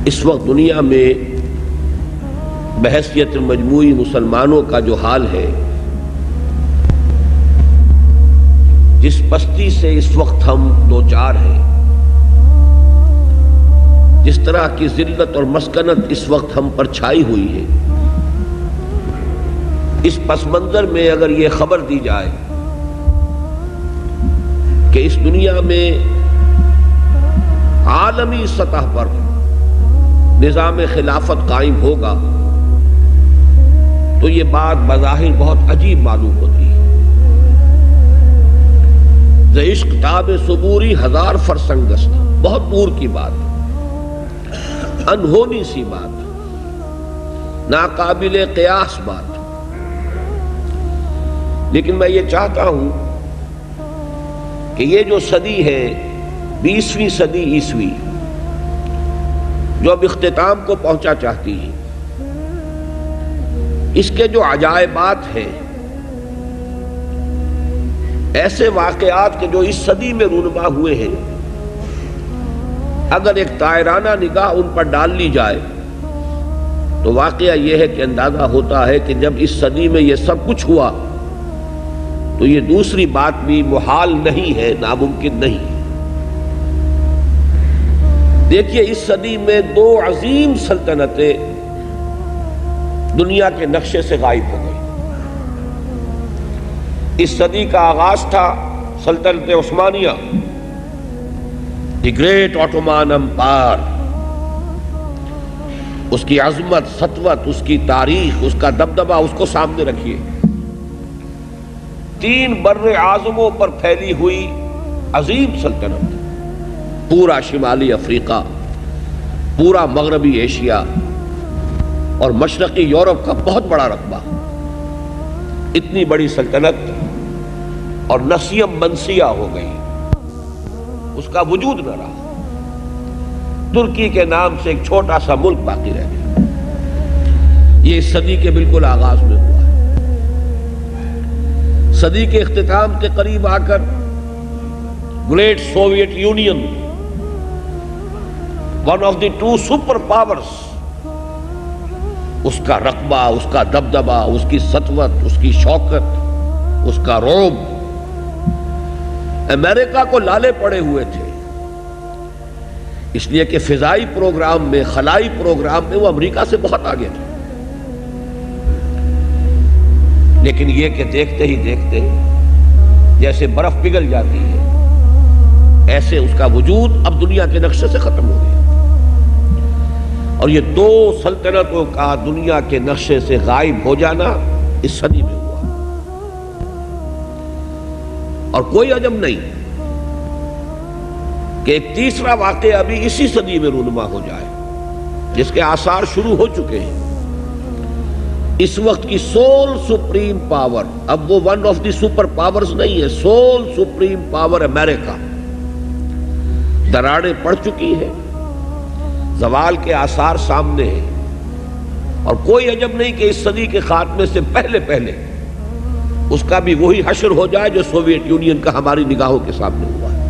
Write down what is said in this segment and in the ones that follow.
اس وقت دنیا میں بحیثیت مجموعی مسلمانوں کا جو حال ہے، جس پستی سے اس وقت ہم دوچار ہیں، جس طرح کی ذلت اور مسکنت اس وقت ہم پر چھائی ہوئی ہے، اس پس منظر میں اگر یہ خبر دی جائے کہ اس دنیا میں عالمی سطح پر نظام خلافت قائم ہوگا تو یہ بات بظاہر بہت عجیب معلوم ہوتی ہے۔ ز عشق تاب صبوری ہزار فرسنگ است، بہت دور کی بات، انہونی سی بات، ناقابل قیاس بات۔ لیکن میں یہ چاہتا ہوں کہ یہ جو صدی ہے، 20ویں صدی عیسوی، جو اب اختتام کو پہنچا چاہتی ہے، اس کے جو عجائبات ہیں، ایسے واقعات کے جو اس صدی میں رونما ہوئے ہیں، اگر ایک طائرانہ نگاہ ان پر ڈال لی جائے تو واقعہ یہ ہے کہ اندازہ ہوتا ہے کہ جب اس صدی میں یہ سب کچھ ہوا تو یہ دوسری بات بھی محال نہیں ہے، ناممکن نہیں۔ دیکھیے، اس صدی میں 2 عظیم سلطنتیں دنیا کے نقشے سے غائب ہو گئی۔ اس صدی کا آغاز تھا سلطنت عثمانیہ، دی گریٹ آٹومان امپائر، اس کی عظمت، سطوت، اس کی تاریخ، اس کا دبدبہ، اس کو سامنے رکھیے۔ 3 بر اعظموں پر پھیلی ہوئی عظیم سلطنت، پورا شمالی افریقہ، پورا مغربی ایشیا اور مشرقی یورپ کا بہت بڑا رقبہ، اتنی بڑی سلطنت اور نسیم منسیہ ہو گئی، اس کا وجود نہ رہا۔ ترکی کے نام سے ایک چھوٹا سا ملک باقی رہ گیا۔ یہ اس صدی کے بالکل آغاز میں ہوا ہے۔ صدی کے اختتام کے قریب آ کر great Soviet Union, one of the 2 super powers, اس کا رقبہ، اس کا دبدبہ، اس کی سطوت، اس کی شوکت، اس کا رعب امریکہ کو لالے پڑے ہوئے تھے، اس لیے کہ فضائی پروگرام میں، خلائی پروگرام میں وہ امریکہ سے بہت آگے تھے۔ لیکن یہ کہ دیکھتے ہی دیکھتے جیسے برف پگھل جاتی ہے، ایسے اس کا وجود اب دنیا کے نقشے سے ختم ہو گیا، اور یہ 2 سلطنتوں کا دنیا کے نقشے سے غائب ہو جانا اس صدی میں ہوا۔ اور کوئی عجب نہیں کہ ایک تیسرا واقعہ بھی اسی صدی میں رونما ہو جائے، جس کے آثار شروع ہو چکے ہیں۔ اس وقت کی سول سپریم پاور، اب وہ one of the super powers نہیں ہے، سول سپریم پاور امریکہ دراڑیں پڑ چکی ہے، زوال کے آثار سامنے ہیں، اور کوئی عجب نہیں کہ اس صدی کے خاتمے سے پہلے پہلے اس کا بھی وہی حشر ہو جائے جو سوویت یونین کا ہماری نگاہوں کے سامنے ہوا ہے۔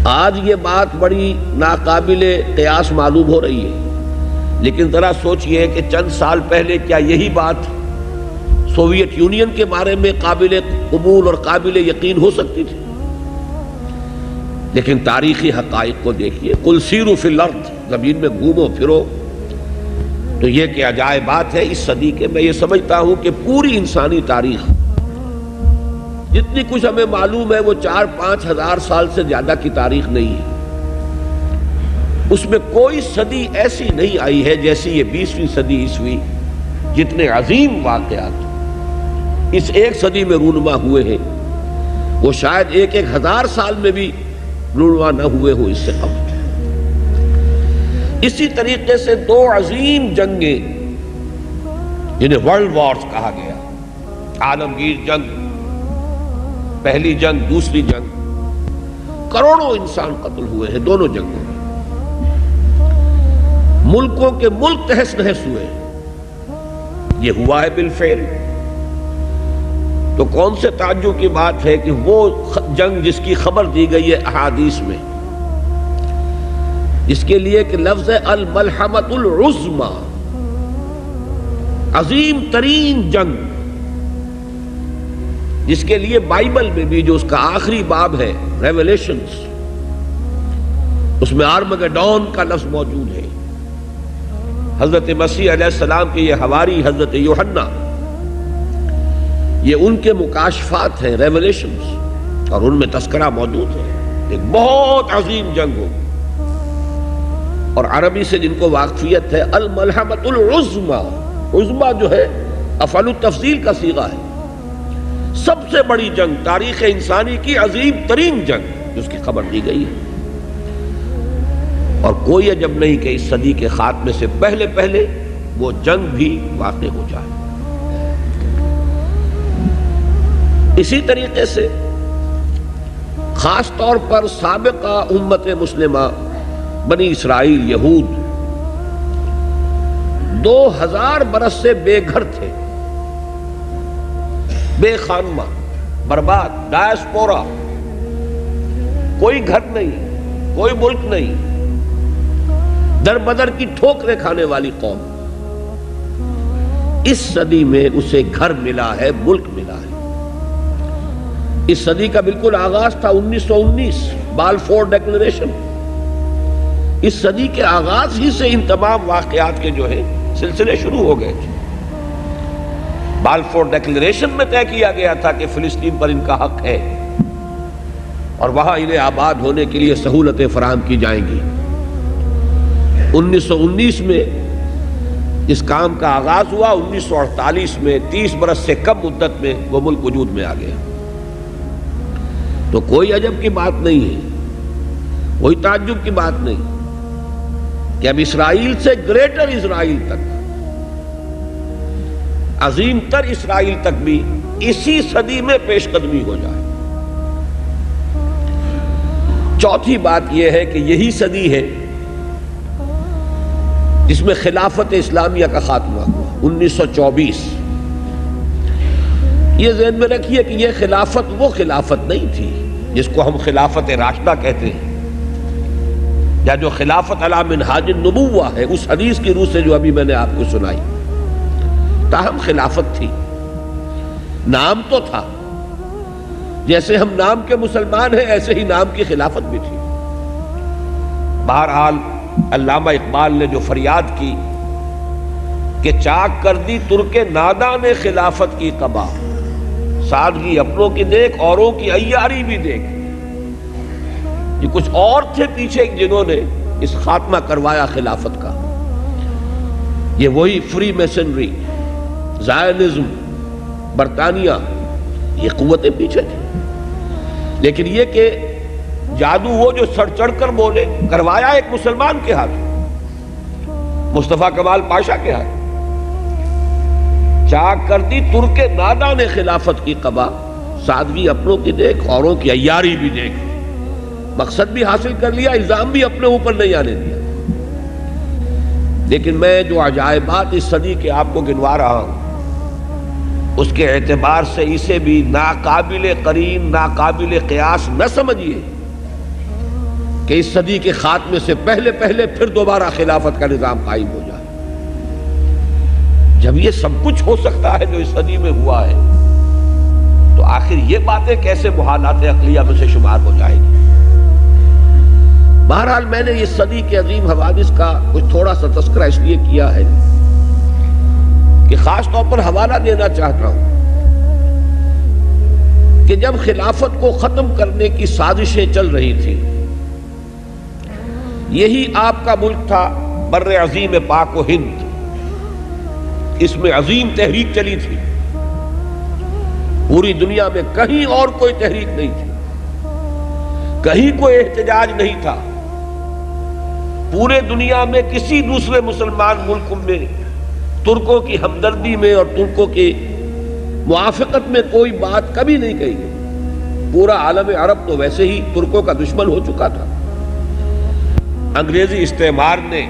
آج یہ بات بڑی ناقابل قیاس معلوم ہو رہی ہے، لیکن ذرا سوچئے کہ چند سال پہلے کیا یہی بات سوویت یونین کے بارے میں قابل قبول اور قابل یقین ہو سکتی تھی؟ لیکن تاریخی حقائق کو دیکھیے، قل سیروا فی الارض، زمین میں گھومو پھرو، تو یہ کہ عجائبات ہے اس صدی کے۔ میں یہ سمجھتا ہوں کہ پوری انسانی تاریخ، جتنی کچھ ہمیں معلوم ہے، وہ 4-5 ہزار سال سے زیادہ کی تاریخ نہیں ہے۔ اس میں کوئی صدی ایسی نہیں آئی ہے جیسی یہ 20ویں صدی عیسوی، جتنے عظیم واقعات اس ایک صدی میں رونما ہوئے ہیں، وہ شاید 1,000 سال میں بھی رونما نہ ہوئے ہو اس سے قبل۔ اسی طریقے سے 2 عظیم جنگیں، جنہیں ورلڈ وارز کہا گیا، عالمگیر جنگ، پہلی جنگ، دوسری جنگ، کروڑوں انسان قتل ہوئے ہیں دونوں جنگوں میں، ملکوں کے ملک تہس نہس ہوئے، یہ ہوا ہے بالفعل۔ تو کون سے تعجب کی بات ہے کہ وہ جنگ جس کی خبر دی گئی ہے احادیث میں، جس کے لیے کہ لفظ ہے الملحمۃ العظمی، عظیم ترین جنگ، جس کے لیے بائبل میں بھی جو اس کا آخری باب ہے ریویلیشنز، اس میں آرمگڈون کا لفظ موجود ہے۔ حضرت مسیح علیہ السلام کے یہ حواری حضرت یوحنا، یہ ان کے مکاشفات ہیں، ریویلیشنز، اور ان میں تذکرہ موجود ہے ایک بہت عظیم جنگ ہو، اور عربی سے جن کو واقفیت ہے الملحمۃ العظمی، عظمی جو ہے افعل التفضیل کا صیغہ ہے، سب سے بڑی جنگ، تاریخ انسانی کی عظیم ترین جنگ جس کی خبر دی گئی ہے۔ اور کوئی عجب نہیں کہ اس صدی کے خاتمے سے پہلے پہلے وہ جنگ بھی واقع ہو جائے۔ اسی طریقے سے خاص طور پر سابقہ امت مسلمہ بنی اسرائیل یہود 2000 برس سے بے گھر تھے، بے خانمہ، برباد، ڈائسپورا، کوئی گھر نہیں، کوئی ملک نہیں، در بدر کی ٹھوکریں کھانے والی قوم۔ اس صدی میں اسے گھر ملا ہے، ملک ملا ہے۔ اس صدی کا بالکل آغاز تھا 1919 بالفور ڈیکلریشن۔ اس صدی کے آغاز ہی سے ان تمام واقعات کے جو ہے سلسلے شروع ہو گئے تھے۔ بالفور ڈیکلریشن میں طے کیا گیا تھا کہ فلسطین پر ان کا حق ہے اور وہاں انہیں آباد ہونے کے لیے سہولتیں فراہم کی جائیں گی۔ 1919 میں اس کام کا آغاز ہوا، 1948 میں 30 برس سے کم مدت میں وہ ملک وجود میں آ گیا۔ تو کوئی عجب کی بات نہیں ہے، کوئی تعجب کی بات نہیں کہ اب اسرائیل سے گریٹر اسرائیل تک، عظیم تر اسرائیل تک بھی اسی صدی میں پیش قدمی ہو جائے۔ چوتھی بات یہ ہے کہ یہی صدی ہے جس میں خلافت اسلامیہ کا خاتمہ ہوا 1924۔ یہ ذہن میں رکھیے کہ یہ خلافت وہ خلافت نہیں تھی جس کو ہم خلافت راشدہ کہتے ہیں، یا جو خلافت علی منہاج النبوہ ہے اس حدیث کی روح سے جو ابھی میں نے آپ کو سنائی۔ تاہم خلافت تھی، نام تو تھا، جیسے ہم نام کے مسلمان ہیں ایسے ہی نام کی خلافت بھی تھی۔ بہرحال علامہ اقبال نے جو فریاد کی کہ چاک کر دی ترک ناداں نے خلافت کی قبا، سادگی اپنوں کی دیکھ اوروں کی عیاری بھی دیکھ، یہ کچھ اور تھے پیچھے جنہوں نے اس خاتمہ کروایا خلافت کا۔ یہ وہی فری میسنری، زائنزم، برطانیہ، یہ قوتیں پیچھے تھیں، لیکن یہ کہ جادو وہ جو سڑ چڑھ کر بولے کروایا ایک مسلمان کے ہاتھ، مصطفیٰ کمال پاشا کے ہاتھ۔ چاک کر دی ترک ناداں نے خلافت کی قبا، سادگی اپنوں کی دیکھ اوروں کی عیاری بھی دیکھ، مقصد بھی حاصل کر لیا، الزام بھی اپنے اوپر نہیں آنے دیا۔ لیکن میں جو عجائبات اس صدی کے آپ کو گنوا رہا ہوں اس کے اعتبار سے اسے بھی ناقابل قرین، ناقابل قیاس نہ سمجھیے کہ اس صدی کے خاتمے سے پہلے پہلے پھر دوبارہ خلافت کا نظام قائم ہو جائے۔ جب یہ سب کچھ ہو سکتا ہے جو اس صدی میں ہوا ہے تو آخر یہ باتیں کیسے محالات عقلیہ میں سے شمار ہو جائے گی؟ بہرحال میں نے اس صدی کے عظیم حوادث کا کچھ تھوڑا سا تذکرہ اس لیے کیا ہے کہ خاص طور پر حوالہ دینا چاہتا ہوں کہ جب خلافت کو ختم کرنے کی سازشیں چل رہی تھیں، یہی آپ کا ملک تھا بر عظیم پاک و ہند، اس میں عظیم تحریک چلی تھی، پوری دنیا میں کہیں اور کوئی تحریک نہیں تھی، کہیں کوئی احتجاج نہیں تھا، پورے دنیا میں کسی دوسرے مسلمان ملک میں ترکوں کی ہمدردی میں اور ترکوں کی موافقت میں کوئی بات کبھی نہیں کہی گئی۔ پورا عالم عرب تو ویسے ہی ترکوں کا دشمن ہو چکا تھا، انگریزی استعمار نے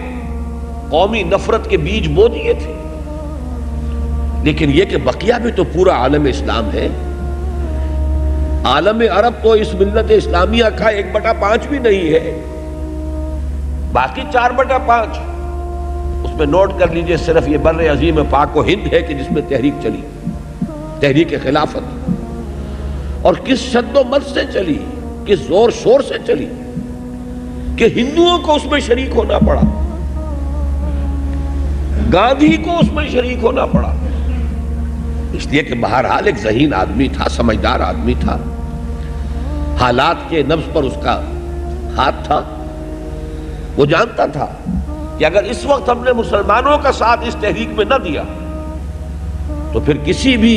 قومی نفرت کے بیج بو دیے تھے، لیکن یہ کہ بقیہ بھی تو پورا عالم اسلام ہے۔ عالم عرب تو اس ملت اسلامیہ کا 1/5 بھی نہیں ہے، باقی 4/5 اس میں نوٹ کر لیجئے صرف یہ بر عظیم پاک و ہند ہے کہ جس میں تحریک چلی، تحریک خلافت، اور کس شد و مد سے چلی، کس زور شور سے چلی کہ ہندوؤں کو اس میں شریک ہونا پڑا، گاندھی کو اس میں شریک ہونا پڑا، اس لیے کہ بہرحال ایک ذہین آدمی تھا، سمجھدار آدمی تھا، حالات کے نبض پر اس کا ہاتھ تھا، وہ جانتا تھا کہ اگر اس وقت ہم نے مسلمانوں کا ساتھ اس تحریک میں نہ دیا تو پھر کسی بھی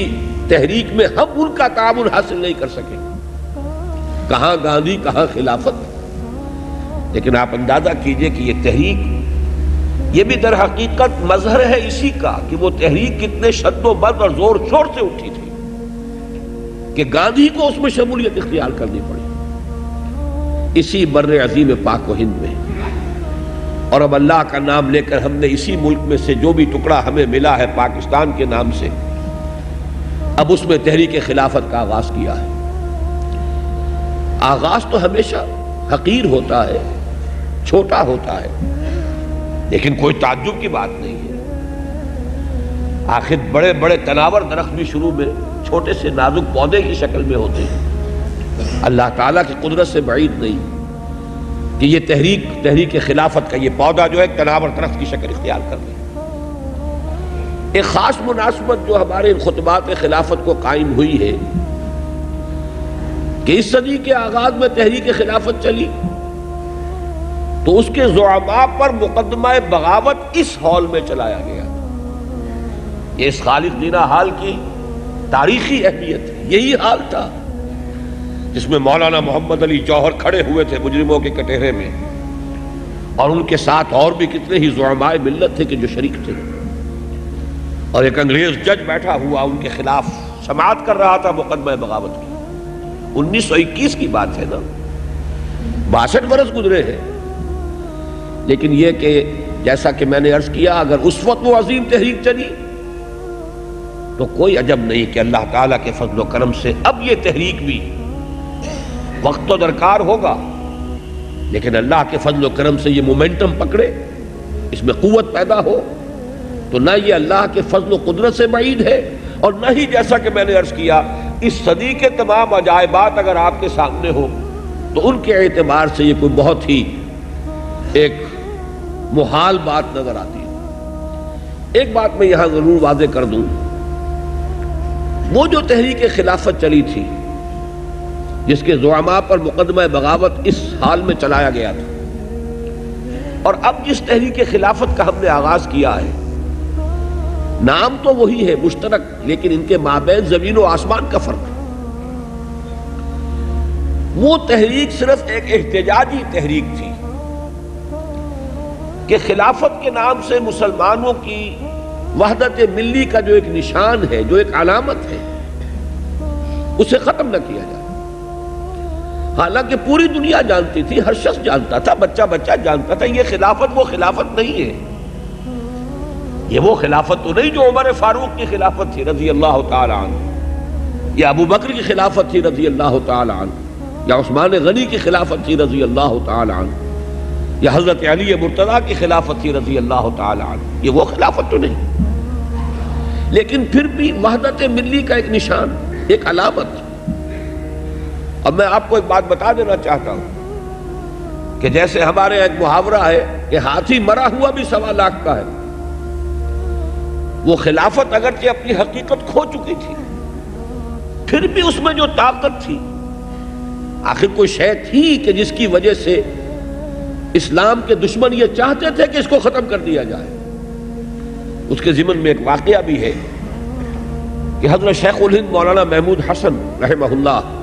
تحریک میں ہم ان کا تعاون حاصل نہیں کر سکیں، کہاں گاندھی کہاں خلافت۔ لیکن آپ اندازہ کیجئے کہ یہ تحریک، یہ بھی در حقیقت مظہر ہے اسی کا کہ وہ تحریک کتنے شد و بد اور زور شور سے اٹھی تھی کہ گاندھی کو اس میں شمولیت اختیار کرنی پڑی، اسی بر عظیم پاک و ہند میں۔ اور اب اللہ کا نام لے کر ہم نے اسی ملک میں سے جو بھی ٹکڑا ہمیں ملا ہے پاکستان کے نام سے، اب اس میں تحریک خلافت کا آغاز کیا ہے۔ آغاز تو ہمیشہ حقیر ہوتا ہے، چھوٹا ہوتا ہے، لیکن کوئی تعجب کی بات نہیں ہے۔ آخر بڑے بڑے تناور درخت بھی شروع میں چھوٹے سے نازک پودے کی شکل میں ہوتے ہیں، اللہ تعالیٰ کی قدرت سے بعید نہیں کہ یہ تحریک خلافت کا یہ پودا جو ہے تناور درخت کی شکل اختیار کر لے۔ ایک خاص مناسبت جو ہمارے خطبات خلافت کو قائم ہوئی ہے کہ اس صدی کے آغاز میں تحریک خلافت چلی تو اس کے زعماء پر مقدمہ بغاوت اس ہال میں چلایا گیا۔ یہ اس خالد دینہ ہال کی تاریخی اہمیت ہے، یہی حال تھا جس میں مولانا محمد علی جوہر کھڑے ہوئے تھے مجرموں کے کٹہرے میں، اور ان کے ساتھ اور بھی کتنے ہی زعماء ملت تھے کہ جو شریک تھے، اور ایک انگریز جج بیٹھا ہوا ان کے خلاف سماعت کر رہا تھا مقدمہ بغاوت کی۔ 1921 کی بات ہے نا، 62 برس گزرے ہیں، لیکن یہ کہ جیسا کہ میں نے عرض کیا اگر اس وقت وہ عظیم تحریک چلی تو کوئی عجب نہیں کہ اللہ تعالیٰ کے فضل و کرم سے اب یہ تحریک بھی، وقت تو درکار ہوگا لیکن اللہ کے فضل و کرم سے یہ مومنٹم پکڑے، اس میں قوت پیدا ہو، تو نہ یہ اللہ کے فضل و قدرت سے بعید ہے، اور نہ ہی جیسا کہ میں نے عرض کیا اس صدی کے تمام عجائبات اگر آپ کے سامنے ہو تو ان کے اعتبار سے یہ کوئی بہت ہی ایک محال بات نظر آتی ہے۔ ایک بات میں یہاں ضرور واضح کر دوں، وہ جو تحریک خلافت چلی تھی جس کے زعماء پر مقدمہ بغاوت اس حال میں چلایا گیا تھا، اور اب جس تحریک خلافت کا ہم نے آغاز کیا ہے، نام تو وہی ہے مشترک، لیکن ان کے مابین زمین و آسمان کا فرق ہے۔ وہ تحریک صرف ایک احتجاجی تحریک تھی کہ خلافت کے نام سے مسلمانوں کی وحدت ملی کا جو ایک نشان ہے، جو ایک علامت ہے، اسے ختم نہ کیا جائے۔ حالانکہ پوری دنیا جانتی تھی، ہر شخص جانتا تھا، بچہ بچہ جانتا تھا، یہ خلافت وہ خلافت نہیں ہے، یہ وہ خلافت تو نہیں جو عمر فاروق کی خلافت تھی رضی اللہ تعالی عنہ، یا ابو بکر کی خلافت تھی رضی اللہ تعالی عنہ، یا عثمان غنی کی خلافت تھی رضی اللہ تعالی عنہ، یا حضرت علی مرتضیٰ کی خلافت تھی رضی اللہ تعالی عنہ، یہ وہ خلافت تو نہیں، لیکن پھر بھی وحدت ملی کا ایک نشان، ایک علامت۔ اب میں آپ کو ایک بات بتا دینا چاہتا ہوں کہ جیسے ہمارے ایک محاورہ ہے کہ ہاتھی مرا ہوا بھی 1.25 لاکھ کا ہے، وہ خلافت اگرچہ اپنی حقیقت کھو چکی تھی، پھر بھی اس میں جو طاقت تھی، آخر کوئی شے تھی کہ جس کی وجہ سے اسلام کے دشمن یہ چاہتے تھے کہ اس کو ختم کر دیا جائے۔ اس کے ضمن میں ایک واقعہ بھی ہے کہ حضرت شیخ الہند مولانا محمود حسن رحمہ اللہ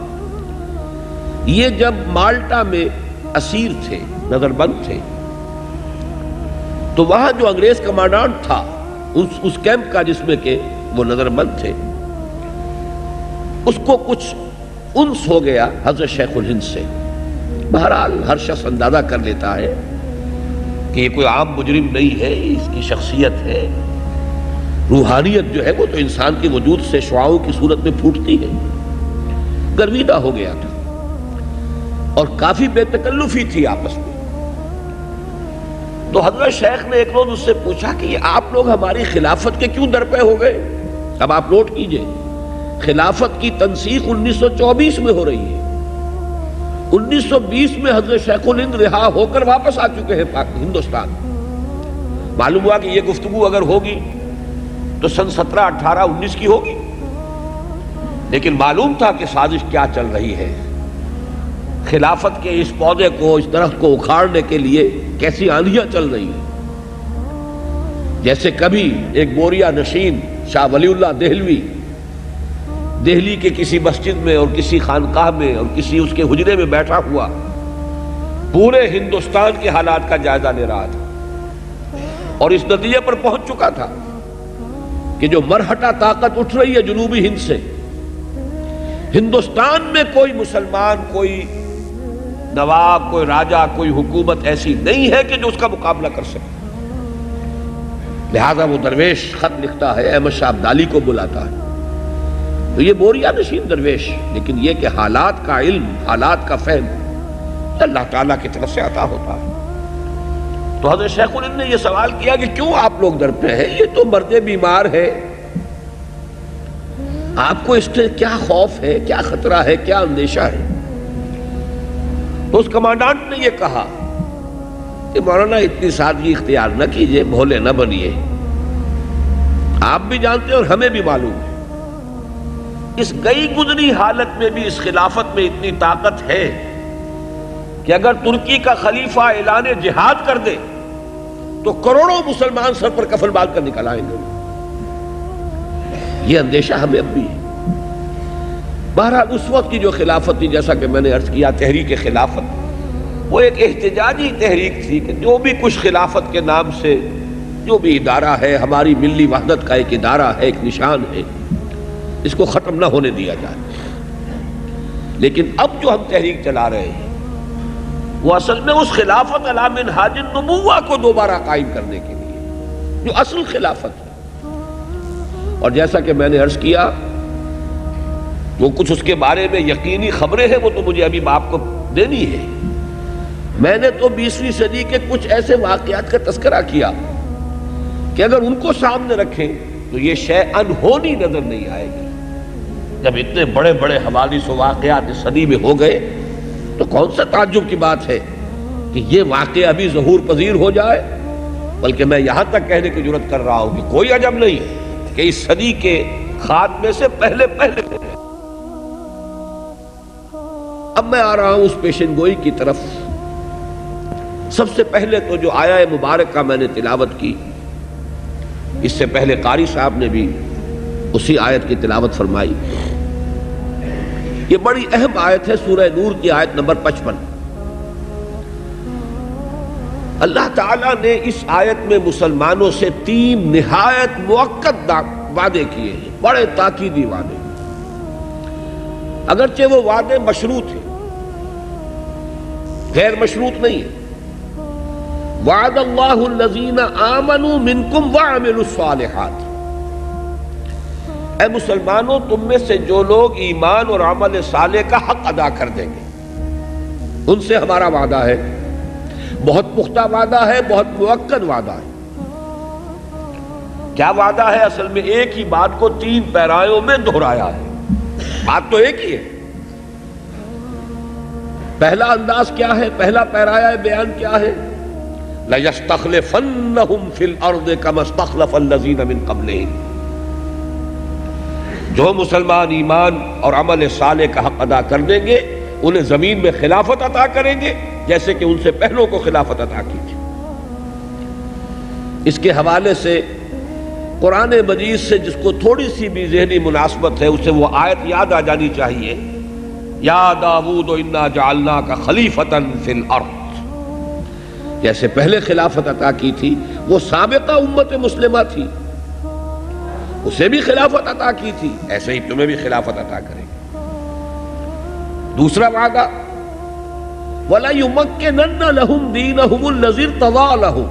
یہ جب مالٹا میں اسیر تھے، نظر بند تھے، تو وہاں جو انگریز کمانڈانٹ تھا اس کیمپ کا جس میں کہ وہ نظر بند تھے، اس کو کچھ انس ہو گیا حضرت شیخ الہند سے۔ بہرحال ہر شخص اندازہ کر لیتا ہے کہ یہ کوئی عام مجرم نہیں ہے، اس کی شخصیت ہے، روحانیت جو ہے وہ تو انسان کے وجود سے شعاعوں کی صورت میں پھوٹتی ہے۔ گرویدہ ہو گیا تھا اور کافی بے تکلفی تھی آپس میں، تو حضرت شیخ نے ایک روز اس سے پوچھا کہ یہ آپ لوگ ہماری خلافت کے کیوں درپے ہو گئے؟ اب آپ نوٹ کیجئے، خلافت کی تنسیخ 1924 میں ہو رہی ہے، 1920 میں حضرت شیخ الہند رہا ہو کر واپس آ چکے ہیں ہندوستان۔ معلوم ہوا کہ یہ گفتگو اگر ہوگی تو سن 17، 18، 19 کی ہوگی، لیکن معلوم تھا کہ سازش کیا چل رہی ہے، خلافت کے اس پودے کو، اس درخت کو اکھاڑنے کے لیے کیسی آندھیاں چل رہی ہیں۔ جیسے کبھی ایک بوریا نشین شاہ ولی اللہ دہلوی دہلی کے کسی مسجد میں اور کسی خانقاہ میں اور کسی اس کے حجرے میں بیٹھا ہوا پورے ہندوستان کے حالات کا جائزہ لے رہا تھا، اور اس نتیجے پر پہنچ چکا تھا کہ جو مرہٹہ طاقت اٹھ رہی ہے جنوبی ہند سے، ہندوستان میں کوئی مسلمان، کوئی نواب، کوئی راجہ، کوئی حکومت ایسی نہیں ہے کہ جو اس کا مقابلہ کر سکے۔ لہذا وہ درویش خط لکھتا ہے، احمد شاہ ابدالی کو بلاتا ہے، تو یہ بوریا نشین درویش، لیکن یہ کہ حالات کا علم، حالات کا فہم اللہ تعالیٰ کی طرف سے عطا ہوتا ہے۔ تو حضرت شیخ الہند نے یہ سوال کیا کہ کیوں آپ لوگ در پہ ہیں؟ یہ تو مرد بیمار ہے، آپ کو اس سے کیا خوف ہے، کیا خطرہ ہے، کیا اندیشہ ہے؟ تو اس کمانڈانٹ نے یہ کہا کہ مولانا اتنی سادگی اختیار نہ کیجئے، بھولے نہ بنیے، آپ بھی جانتے ہیں اور ہمیں بھی معلوم ہے اس گئی گزری حالت میں بھی اس خلافت میں اتنی طاقت ہے کہ اگر ترکی کا خلیفہ اعلان جہاد کر دے تو کروڑوں مسلمان سر پر کفن باندھ کر نکل آئیں گے۔ یہ اندیشہ ہمیں اب بھی ہے۔ بہرحال اس وقت کی جو خلافت تھی، جیسا کہ میں نے عرض کیا، تحریک خلافت، وہ ایک احتجاجی تحریک تھی کہ جو بھی کچھ خلافت کے نام سے جو بھی ادارہ ہے، ہماری ملی وحدت کا ایک ادارہ ہے، ایک نشان ہے، اس کو ختم نہ ہونے دیا جائے۔ لیکن اب جو ہم تحریک چلا رہے ہیں وہ اصل میں اس خلافت علی منہاج النبوہ کو دوبارہ قائم کرنے کے لیے، جو اصل خلافت ہے۔ اور جیسا کہ میں نے عرض کیا، وہ کچھ اس کے بارے میں یقینی خبریں ہیں، وہ تو مجھے ابھی آپ کو دینی ہے۔ میں نے تو 20ویں صدی کے کچھ ایسے واقعات کا تذکرہ کیا کہ اگر ان کو سامنے رکھیں تو یہ شے انہونی نظر نہیں آئے گی۔ جب اتنے بڑے بڑے حوادث و واقعات اس صدی میں ہو گئے تو کون سا تعجب کی بات ہے کہ یہ واقعہ ابھی ظہور پذیر ہو جائے، بلکہ میں یہاں تک کہنے کی جرات کر رہا ہوں کہ کوئی عجب نہیں کہ اس صدی کے خاتمے سے پہلے اب میں آ رہا ہوں اس پیشن گوئی کی طرف۔ سب سے پہلے تو جو آیہ مبارکہ میں نے تلاوت کی، اس سے پہلے قاری صاحب نے بھی اسی آیت کی تلاوت فرمائی۔ یہ بڑی اہم آیت ہے، سورہ نور کی آیت نمبر 55۔ اللہ تعالیٰ نے اس آیت میں مسلمانوں سے 3 نہایت مؤکد وعدے کیے ہیں، بڑے تاکیدی وعدے، اگرچہ وہ وعدے مشروط ہیں، غیر مشروط نہیں ہیں۔ وعد اللہ الذین آمنوا منکم وعملوا الصالحات، اے مسلمانوں تم میں سے جو لوگ ایمان اور عمل صالح کا حق ادا کر دیں گے، ان سے ہمارا وعدہ ہے، بہت پختہ وعدہ ہے، بہت مؤکد وعدہ ہے۔ کیا وعدہ ہے؟ اصل میں ایک ہی بات کو 3 پیرایوں میں دہرایا ہے، بات تو ایک ہی ہے۔ پہلا انداز کیا ہے؟ پہلا پیرایا بیان کیا ہے؟ لَيَسْتَخْلِفَنَّهُمْ فِي الْأَرْضِ كَمَا اسْتَخْلَفَ الَّذِينَ مِنْ قَبْلِهِمْ، جو مسلمان ایمان اور عمل صالح کا حق ادا کر دیں گے انہیں زمین میں خلافت عطا کریں گے، جیسے کہ ان سے پہلوں کو خلافت عطا کی تھی۔ اس کے حوالے سے قرآن مجید سے جس کو تھوڑی سی بھی ذہنی مناسبت ہے اسے وہ آیت یاد آ جانی چاہیے، یا داؤد انا جعلناک خلیفۃ فی الارض، جیسے پہلے خلافت عطا کی تھی، وہ سابقہ امت مسلمہ تھی، اسے بھی خلافت عطا کی تھی، ایسے ہی تمہیں بھی خلافت عطا کریں گے۔ دوسرا وعدہ وَلَيُمَكِّنَنَّ لَهُمْ دِينَهُمُ الَّذِي ارْتَضَىٰ لَهُمْ،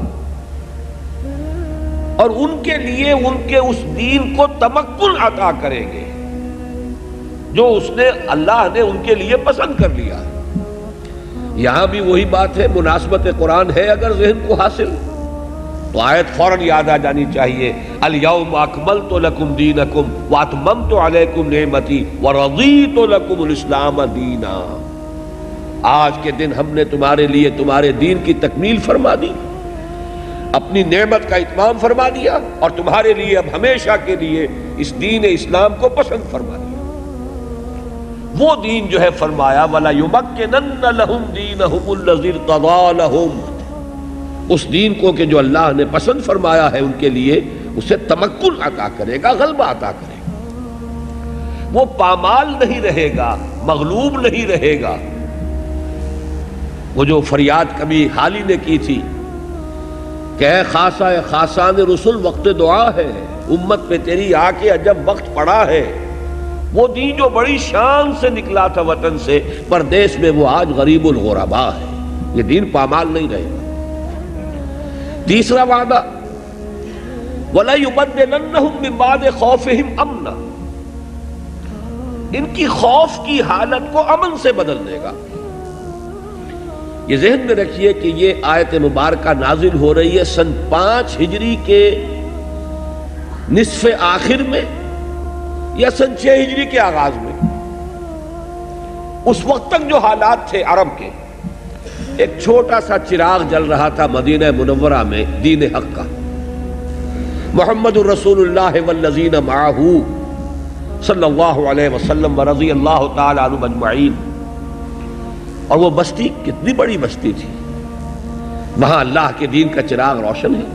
اور ان کے لیے ان کے اس دین کو تمکن عطا کریں گے جو اس نے اللہ نے ان کے لیے پسند کر لیا۔ یہاں بھی وہی بات ہے، مناسبت قرآن ہے اگر ذہن کو حاصل تو آیت فوراً یاد آ جانی چاہیے، الیوم اکملت لکم دینکم واتممت علیکم نعمتی ورضیت لکم الاسلام دینا۔ آج کے دن ہم نے تمہارے لیے تمہارے دین کی تکمیل فرما دی، اپنی نعمت کا اتمام فرما دیا، اور تمہارے لیے اب ہمیشہ کے لیے اس دین اسلام کو پسند فرما دیا۔ وہ دین جو ہے فرمایا وَلَيُمَكِّنَنَّ لَهُمْ دِينَهُمُ الَّذِي ارْتَضَىٰ لَهُمْ، اس دین کو کہ جو اللہ نے پسند فرمایا ہے ان کے لیے، اسے تمکن عطا کرے گا، غلبہ عطا کرے گا، وہ پامال نہیں رہے گا، مغلوب نہیں رہے گا۔ وہ جو فریاد کبھی حالی نے کی تھی کہ اے خاصہ خاصان رسول وقت دعا ہے، امت پہ تیری آ کے عجب وقت پڑا ہے۔ وہ دین جو بڑی شان سے نکلا تھا وطن سے، پردیس میں وہ آج غریب الغربا ہے۔ یہ دین پامال نہیں رہے گا۔ تیسرا وعدہ وَلَيُبَدِّلَنَّهُم مِّن بَعْدِ خَوْفِهِمْ أَمْنًا، ان کی خوف کی حالت کو امن سے بدل دے گا۔ یہ ذہن میں رکھیے کہ یہ آیت مبارکہ نازل ہو رہی ہے سن 5 ہجری کے نصف آخر میں یا سن 6 ہجری کے آغاز میں۔ اس وقت تک جو حالات تھے عرب کے، ایک چھوٹا سا چراغ جل رہا تھا مدینہ منورہ میں دین حق کا، محمد الرسول اللہ والذین معہ صلی اللہ علیہ وسلم ورضی اللہ تعالی عنہم اجمعین۔ اور وہ بستی کتنی بڑی بستی تھی، وہاں اللہ کے دین کا چراغ روشن ہے،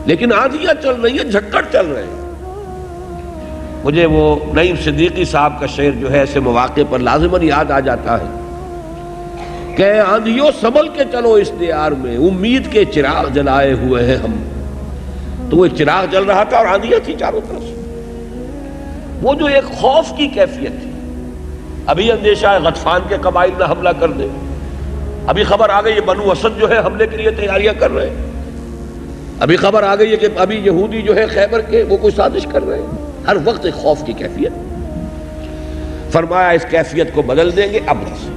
لیکن آندھیاں چل رہی ہیں، جھکڑ چل رہے ہیں۔ مجھے وہ نعیم صدیقی صاحب کا شعر جو ہے ایسے مواقع پر لازماً یاد آ جاتا ہے کہ آندھیوں سنبھل کے چلو اس دیار میں، امید کے چراغ جلائے ہوئے ہیں ہم۔ تو وہ ایک چراغ جل رہا تھا اور آندھیاں تھی چاروں طرف سے۔ وہ جو ایک خوف کی کیفیت تھی، ابھی اندیشہ ہے غطفان کے قبائل نہ حملہ کر دے، ابھی خبر آ گئی ہے بنو اسد جو ہے حملے کے لیے تیاریاں کر رہے ہیں، ابھی خبر آ گئی ہے کہ ابھی یہودی جو ہے خیبر کے وہ کوئی سازش کر رہے ہیں۔ ہر وقت ایک خوف کی کیفیت۔ فرمایا اس کیفیت کو بدل دیں گے امن سے۔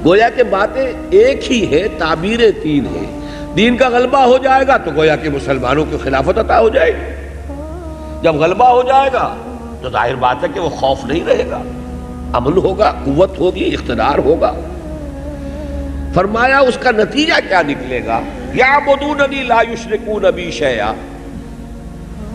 گویا کہ باتیں ایک ہی ہے، تعبیریں 3 ہیں۔ دین کا غلبہ ہو جائے گا تو گویا کہ مسلمانوں کی خلافت عطا ہو جائے گی۔ جب غلبہ ہو جائے گا تو ظاہر بات ہے کہ وہ خوف نہیں رہے گا، امن ہوگا، قوت ہوگی، اقتدار ہوگا۔ فرمایا اس کا نتیجہ کیا نکلے گا؟ یعبدوننی لا یشرکون بی شیئا،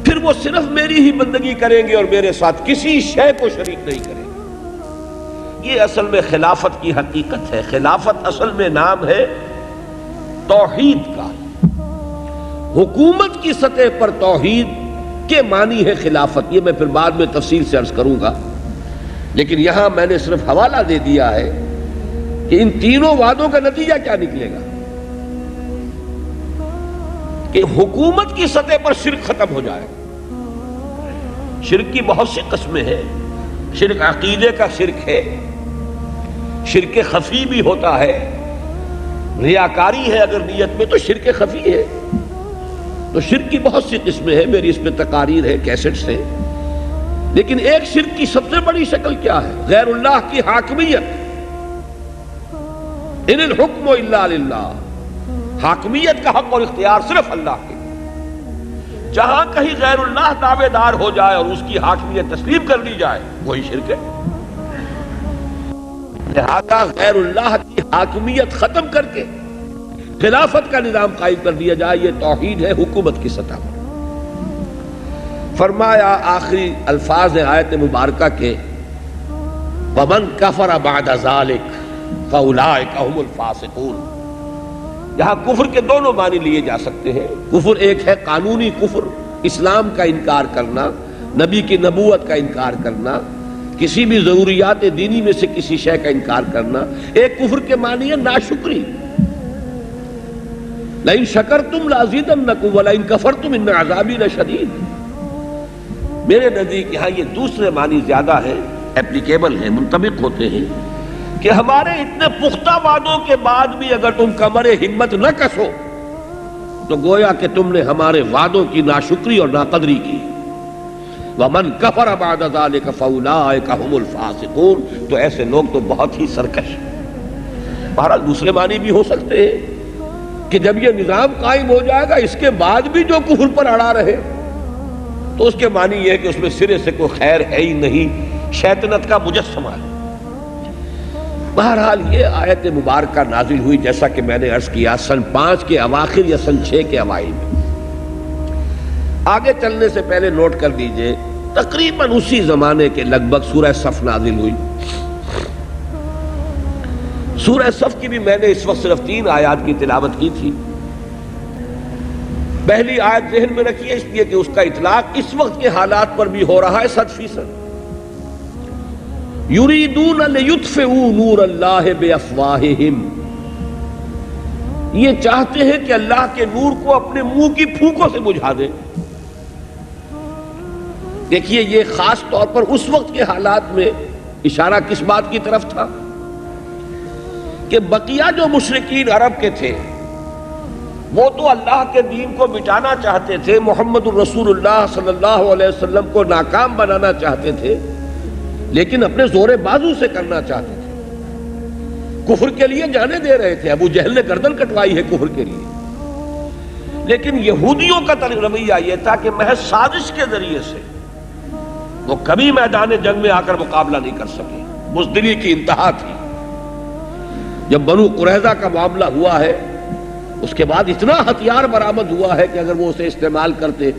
پھر وہ صرف میری ہی بندگی کریں گے اور میرے ساتھ کسی شے کو شریک نہیں کریں گے۔ یہ اصل میں خلافت کی حقیقت ہے۔ خلافت اصل میں نام ہے توحید کا۔ حکومت کی سطح پر توحید کے معنی ہے خلافت، یہ میں پھر بعد میں تفصیل سے عرض کروں گا، لیکن یہاں میں نے صرف حوالہ دے دیا ہے کہ ان تینوں وعدوں کا نتیجہ کیا نکلے گا کہ حکومت کی سطح پر شرک ختم ہو جائے گا۔ شرک کی بہت سی قسمیں ہیں، شرک عقیدے کا شرک ہے، شرک خفی بھی ہوتا ہے، ریاکاری ہے اگر نیت میں تو شرک خفی ہے۔ تو شرک کی بہت سی قسمیں ہیں، میری اس میں تقاریر ہے، کیسٹس ہیں، لیکن ایک شرک کی سب سے بڑی شکل کیا ہے؟ غیر اللہ کی حاکمیت۔ ان الحکم الا للہ، حاکمیت کا حق اور اختیار صرف اللہ کے۔ جہاں کہیں غیر اللہ دعوے دار ہو جائے اور اس کی حاکمیت تسلیم کر لی جائے وہی شرک ہے۔ لہذا غیر اللہ کی حاکمیت ختم کر کے خلافت کا نظام قائم کر دیا جائے، یہ توحید ہے حکومت کی سطح پر۔ فرمایا آخری الفاظ آیت مبارکہ کے وَمَنْ كَفَرَ بَعْدَ ذَلِكَ فَأُولَٰئِكَ هُمُ الْفَاسِقُونَ۔ یہاں کفر کے دونوں معنی لیے جا سکتے ہیں۔ کفر ایک ہے قانونی کفر، اسلام کا انکار کرنا، نبی کی نبوت کا انکار کرنا، کسی بھی ضروریات دینی میں سے کسی شے کا انکار کرنا۔ ایک کفر کے معنی ہے ناشکری، لَإِن شَكَرْتُمْ لَأَزِيدَنَّكُمْ وَلَإِن كَفَرْتُمْ إِنَّ عَذَابِي لَشَدِيدٌ۔ میرے نزدیک یہاں یہ دوسرے معنی زیادہ ہے، ایپلیکیبل ہیں، منطبق ہوتے ہیں کہ ہمارے اتنے پختہ وعدوں کے بعد بھی اگر تم کمر ہمت نہ کسو تو گویا کہ تم نے ہمارے وعدوں کی ناشکری اور ناقدری کی۔ وَمَنْ كَفَرَ بَعْدَ ذَلِكَ فَأُولَٰئِكَ هُمُ الْفَاسِقُونَ۔ تو ایسے لوگ تو بہت ہی سرکش ہیں۔ بہرحال دوسرے معنی بھی ہو سکتے ہیں کہ جب یہ نظام قائم ہو جائے گا اس کے بعد بھی جو کفر پر اڑا رہے تو اس کے معنی یہ ہے کہ اس میں سرے سے کوئی خیر ہے ہی نہیں، شیطنت کا مجسمہ ہے۔ بہرحال یہ آیت مبارکہ نازل ہوئی جیسا کہ میں نے عرض کیا سن 5 کے اواخر یا سن 6 کے اوائل میں۔ آگے چلنے سے پہلے نوٹ کر دیجئے تقریباً اسی زمانے کے لگ بھگ سورہ صف نازل ہوئی۔ سورہ صف کی بھی میں نے اس وقت صرف 3 آیات کی تلاوت کی تھی۔ پہلی آیت ذہن میں رکھیے اس لیے کہ اس کا اطلاق اس وقت کے حالات پر بھی ہو رہا ہے 100%۔ یریدون لیطفئوا نور اللہ بافواہہم، یہ چاہتے ہیں کہ اللہ کے نور کو اپنے منہ کی پھونکوں سے بجھا دیں۔ دیکھیے یہ خاص طور پر اس وقت کے حالات میں اشارہ کس بات کی طرف تھا کہ بقیہ جو مشرکین عرب کے تھے وہ تو اللہ کے دین کو مٹانا چاہتے تھے، محمد الرسول اللہ صلی اللہ علیہ وسلم کو ناکام بنانا چاہتے تھے، لیکن اپنے زور بازو سے کرنا چاہتے تھے، کفر کے لیے جانے دے رہے تھے۔ ابو جہل نے گردن کٹوائی ہے کفر کے لیے، لیکن یہودیوں کا رویہ یہ تھا کہ محض سازش کے ذریعے سے وہ کبھی میدان جنگ میں آ کر مقابلہ نہیں کر سکے، بزدلی کی انتہا تھی۔ جب بنو قریظہ کا معاملہ ہوا ہے اس کے بعد اتنا ہتھیار برآمد ہوا ہے کہ اگر وہ اسے استعمال کرتے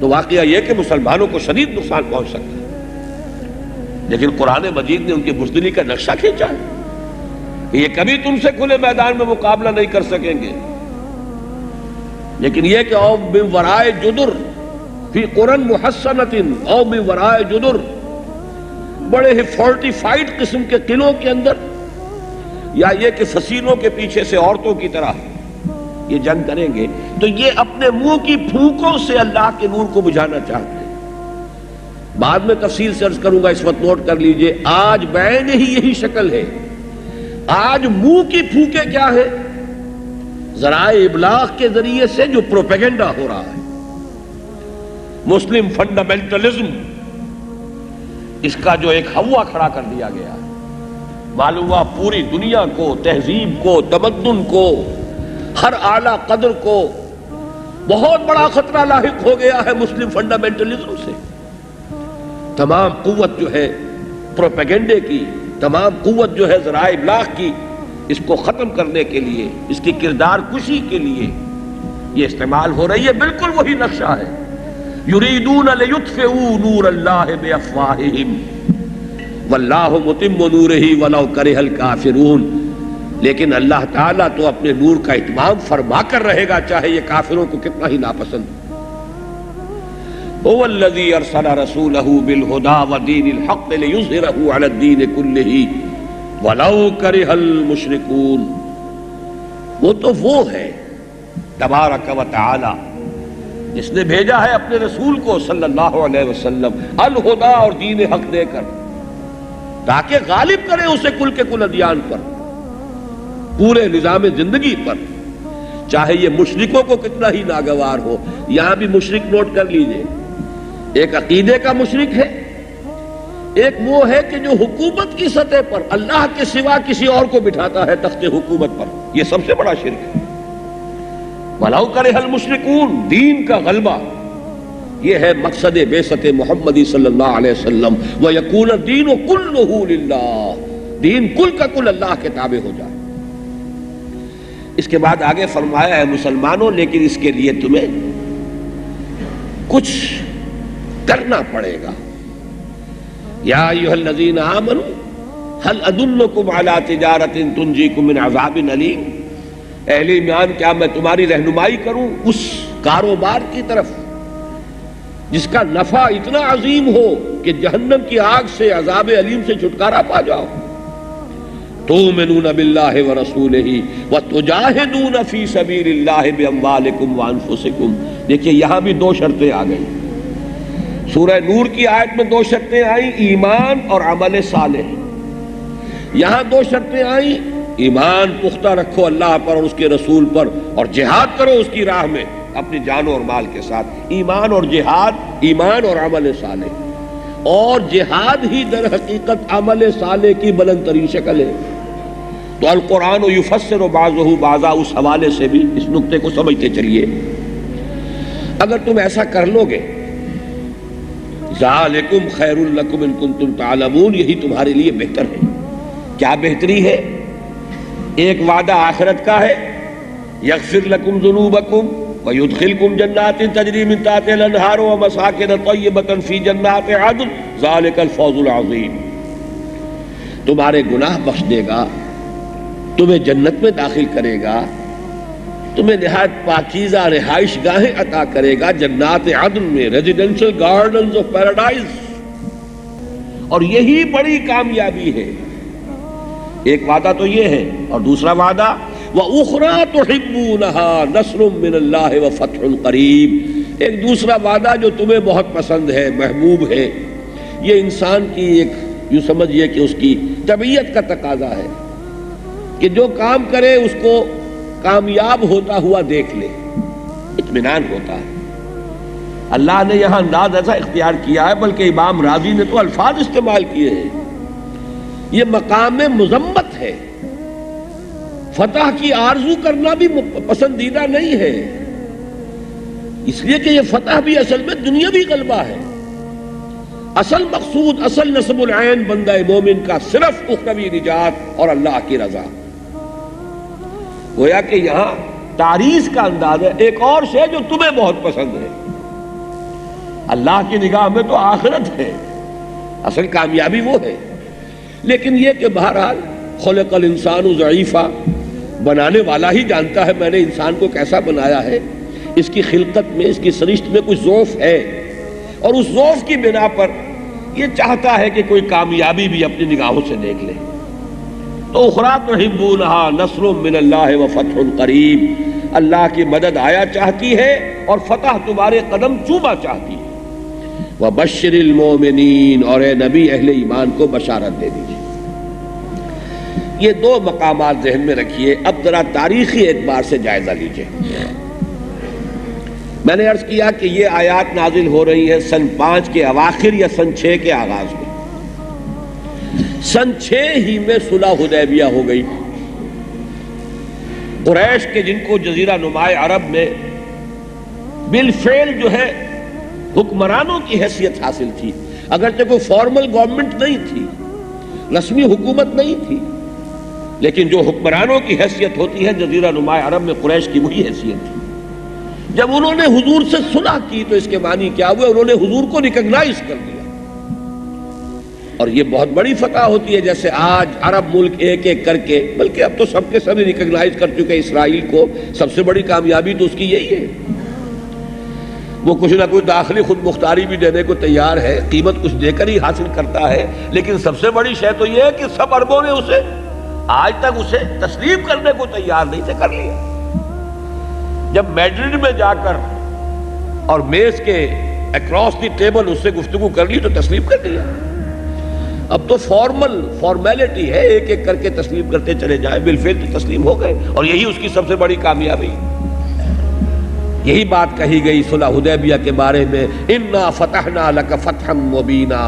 تو واقعہ یہ کہ مسلمانوں کو شدید نقصان پہنچ سکتا ہے، لیکن قرآن مجید نے ان کی بزدلی کا نقشہ کھینچا ہے کہ یہ کبھی تم سے کھلے میدان میں مقابلہ نہیں کر سکیں گے، لیکن یہ کہ او من ورائے جدر فی قرن محصنۃ او من ورائے جدر، بڑے ہی فورٹیفائڈ قسم کے قلعوں کے اندر، یا یہ کہ فسینوں کے پیچھے سے عورتوں کی طرح یہ جنگ کریں گے، تو یہ اپنے منہ کی پھونکوں سے اللہ کے نور کو بجھانا چاہتے ہیں۔ بعد میں تفصیل سے عرض کروں گا، اس وقت نوٹ کر لیجئے آج بعین ہی یہی شکل ہے۔ آج منہ کی پھونکیں کیا ہے؟ ذرائع ابلاغ کے ذریعے سے جو پروپیگنڈا ہو رہا ہے، مسلم فنڈامنٹلزم، اس کا جو ایک ہوا کھڑا کر دیا گیا ہے، معلوم ہوا پوری دنیا کو، تہذیب کو، تمدن کو، ہر اعلیٰ قدر کو بہت بڑا خطرہ لاحق ہو گیا ہے مسلم فنڈامنٹلزم سے۔ تمام قوت جو ہے پروپیگنڈے کی، تمام قوت جو ہے ذرائع ابلاغ کی، اس کو ختم کرنے کے لیے، اس کی کردار کشی کے لیے یہ استعمال ہو رہی ہے۔ بالکل وہی نقشہ ہے، یریدون لیطفئوا نور اللہ بافواہہم واللہ متم نورہ ولو کرہ الکافرون، لیکن اللہ تعالیٰ تو اپنے نور کا اتمام فرما کر رہے گا چاہے یہ کافروں کو کتنا ہی ناپسند۔ هو الذی ارسل رسولہ بالہدی ودین الحق لیظہرہ علی الدین کلہ ولو کرہ المشرکون، وہ تو وہ ہے تبارک و تعالی جس نے بھیجا ہے اپنے رسول کو صلی اللہ علیہ وسلم الہدی اور دین حق دے کر، تاکہ غالب کرے اسے کل کے کل ادیان پر، پورے نظام زندگی پر، چاہے یہ مشرکوں کو کتنا ہی ناگوار ہو۔ یہاں بھی مشرک نوٹ کر لیجئے، ایک عقیدے کا مشرک ہے، ایک وہ ہے کہ جو حکومت کی سطح پر اللہ کے سوا کسی اور کو بٹھاتا ہے تخت حکومت پر، یہ سب سے بڑا شرک ہے۔ وَلَوْ كَرِهَ الْمُشْرِكُونَ، دین کا غلبہ، یہ ہے مقصد بعثت محمدی صلی اللہ علیہ وسلم، وَيَكُونَ الدِّينُ كُلُّهُ لِلَّهِ، دین کل کا کل اللہ کے تابع ہو جائے۔ اس کے بعد آگے فرمایا ہے مسلمانوں لیکن اس کے لیے تمہیں کچھ کرنا پڑے گا۔ یا ایھا الذین آمنوا هل ادلکم علی تجارۃ تنجیکم من عذاب علیم، اہل ایمان کیا میں تمہاری رہنمائی کروں اس کاروبار کی طرف جس کا نفع اتنا عظیم ہو کہ جہنم کی آگ سے، عذاب علیم سے چھٹکارا پا جاؤ۔ تؤمنون باللہ ورسولہ وتجاہدون فی سبیل اللہ باموالکم وانفسکم۔ دیکھیے یہاں بھی 2 شرطیں آ گئی، سورہ نور کی آیت میں 2 شرطیں آئیں، ایمان اور عمل صالح، یہاں 2 شرطیں آئیں، ایمان پختہ رکھو اللہ پر اور اس کے رسول پر، اور جہاد کرو اس کی راہ میں اپنی جانوں اور مال کے ساتھ۔ ایمان اور جہاد، ایمان اور عمل صالح، اور جہاد ہی در حقیقت عمل صالح کی بلند ترین شکل ہے۔ تو القرآن یفسر بعضہ بعضا، اس حوالے سے بھی اس نقطے کو سمجھتے چلیے. اگر تم ایسا کر لو گے، ذالکم خیر لکم ان کنتم تعلمون، یہی تمہارے لیے بہتر ہے. کیا بہتری ہے؟ ایک وعدہ آخرت کا ہے، یغفر لکم ذنوبکم ویدخلکم جنات تجری من تحتہا الانہار ومساکن طیبۃ فی جنات عدن ذالک الفوز العظیم. تمہارے گناہ بخش دے گا، تمہیں جنت میں داخل کرے گا، تمہیں نہایت پاکیزہ رہائش گاہیں عطا کرے گا جنات عدن میں، ریزیڈینشل گارڈنز آف پیراڈائز. اور یہی بڑی کامیابی ہے. ایک وعدہ تو یہ ہے، اور دوسرا وعدہ وَأُخْرَىٰ تُحِبُّونَهَا نَصْرٌ مِّنَ اللَّهِ وَفَتْحٌ قَرِيبٌ. ایک دوسرا وعدہ جو تمہیں بہت پسند ہے، محبوب ہے. یہ انسان کی ایک یوں سمجھیے کہ اس کی طبیعت کا تقاضا ہے کہ جو کام کرے اس کو کامیاب ہوتا ہوا دیکھ لے، اطمینان ہوتا ہے. اللہ نے یہاں انداز ایسا اختیار کیا ہے، بلکہ امام راضی نے تو الفاظ استعمال کیے ہیں. یہ مقام مذمت ہے. فتح کی آرزو کرنا بھی پسندیدہ نہیں ہے، اس لیے کہ یہ فتح بھی اصل میں دنیاوی غلبہ ہے. اصل مقصود، اصل نصب العین بندہ مومن کا صرف اخروی نجات اور اللہ کی رضا. گویا کہ یہاں تعریض کا انداز ہے. ایک اور شے جو تمہیں بہت پسند ہے، اللہ کی نگاہ میں تو آخرت ہے، اصل کامیابی وہ ہے. لیکن یہ کہ بہرحال خلق الانسان ضعیفا، بنانے والا ہی جانتا ہے میں نے انسان کو کیسا بنایا ہے. اس کی خلقت میں، اس کی سرشت میں کچھ ضعف ہے، اور اس ضعف کی بنا پر یہ چاہتا ہے کہ کوئی کامیابی بھی اپنی نگاہوں سے دیکھ لے. تو اخریٰ تحبونہا نصر من اللہ وفتح قریب، اللہ کی مدد آیا چاہتی ہے اور فتح تمہارے قدم چوما چاہتی ہے. وبشر المومنین، اور اے نبی اہل ایمان کو بشارت دے دیجیے. یہ دو مقامات ذہن میں رکھیے. اب ذرا تاریخی اعتبار سے جائزہ لیجیے. میں نے عرض کیا کہ یہ آیات نازل ہو رہی ہے سن 5 کے اواخر یا سن 6 کے آغاز میں. سن 6 ہی میں صلح حدیبیہ ہو گئی. قریش کے جن کو جزیرہ نمائے عرب میں بالفعل جو ہے حکمرانوں کی حیثیت حاصل تھی، اگرچہ کوئی فارمل گورنمنٹ نہیں تھی، رسمی حکومت نہیں تھی، لیکن جو حکمرانوں کی حیثیت ہوتی ہے جزیرہ نمائے عرب میں قریش کی وہی حیثیت تھی. جب انہوں نے حضور سے صلح کی تو اس کے معنی کیا ہوئے؟ انہوں نے حضور کو ریکگنائز کر دیا. اور یہ بہت بڑی فتح ہوتی ہے. جیسے آج عرب ملک ایک ایک کر کے، بلکہ اب تو سب کے سب ریکگنائز کر چکے اسرائیل کو. سب سے بڑی کامیابی تو اس کی یہی ہے. وہ کچھ نہ کچھ داخلی خود مختاری بھی دینے کو تیار ہے، قیمت کچھ دے کر ہی حاصل کرتا ہے، لیکن سب سے بڑی شے تو یہ ہے کہ سب عربوں نے اسے آج تک اسے تسلیم کرنے کو تیار نہیں تھے، کر لیا. جب میڈرڈ میں جا کر اور میز کے اکراس دی ٹیبل اس سے گفتگو کر لی تو تسلیم کر لیا. اب تو فارمیلٹی ہے، ایک ایک کر کے تسلیم کرتے چلے جائیں، بالفعل تو تسلیم ہو گئے. اور یہی اس کی سب سے بڑی کامیابی. یہی بات کہی گئی صلح حدیبیہ کے بارے میں، انا فتحنا لک فتحا مبینا.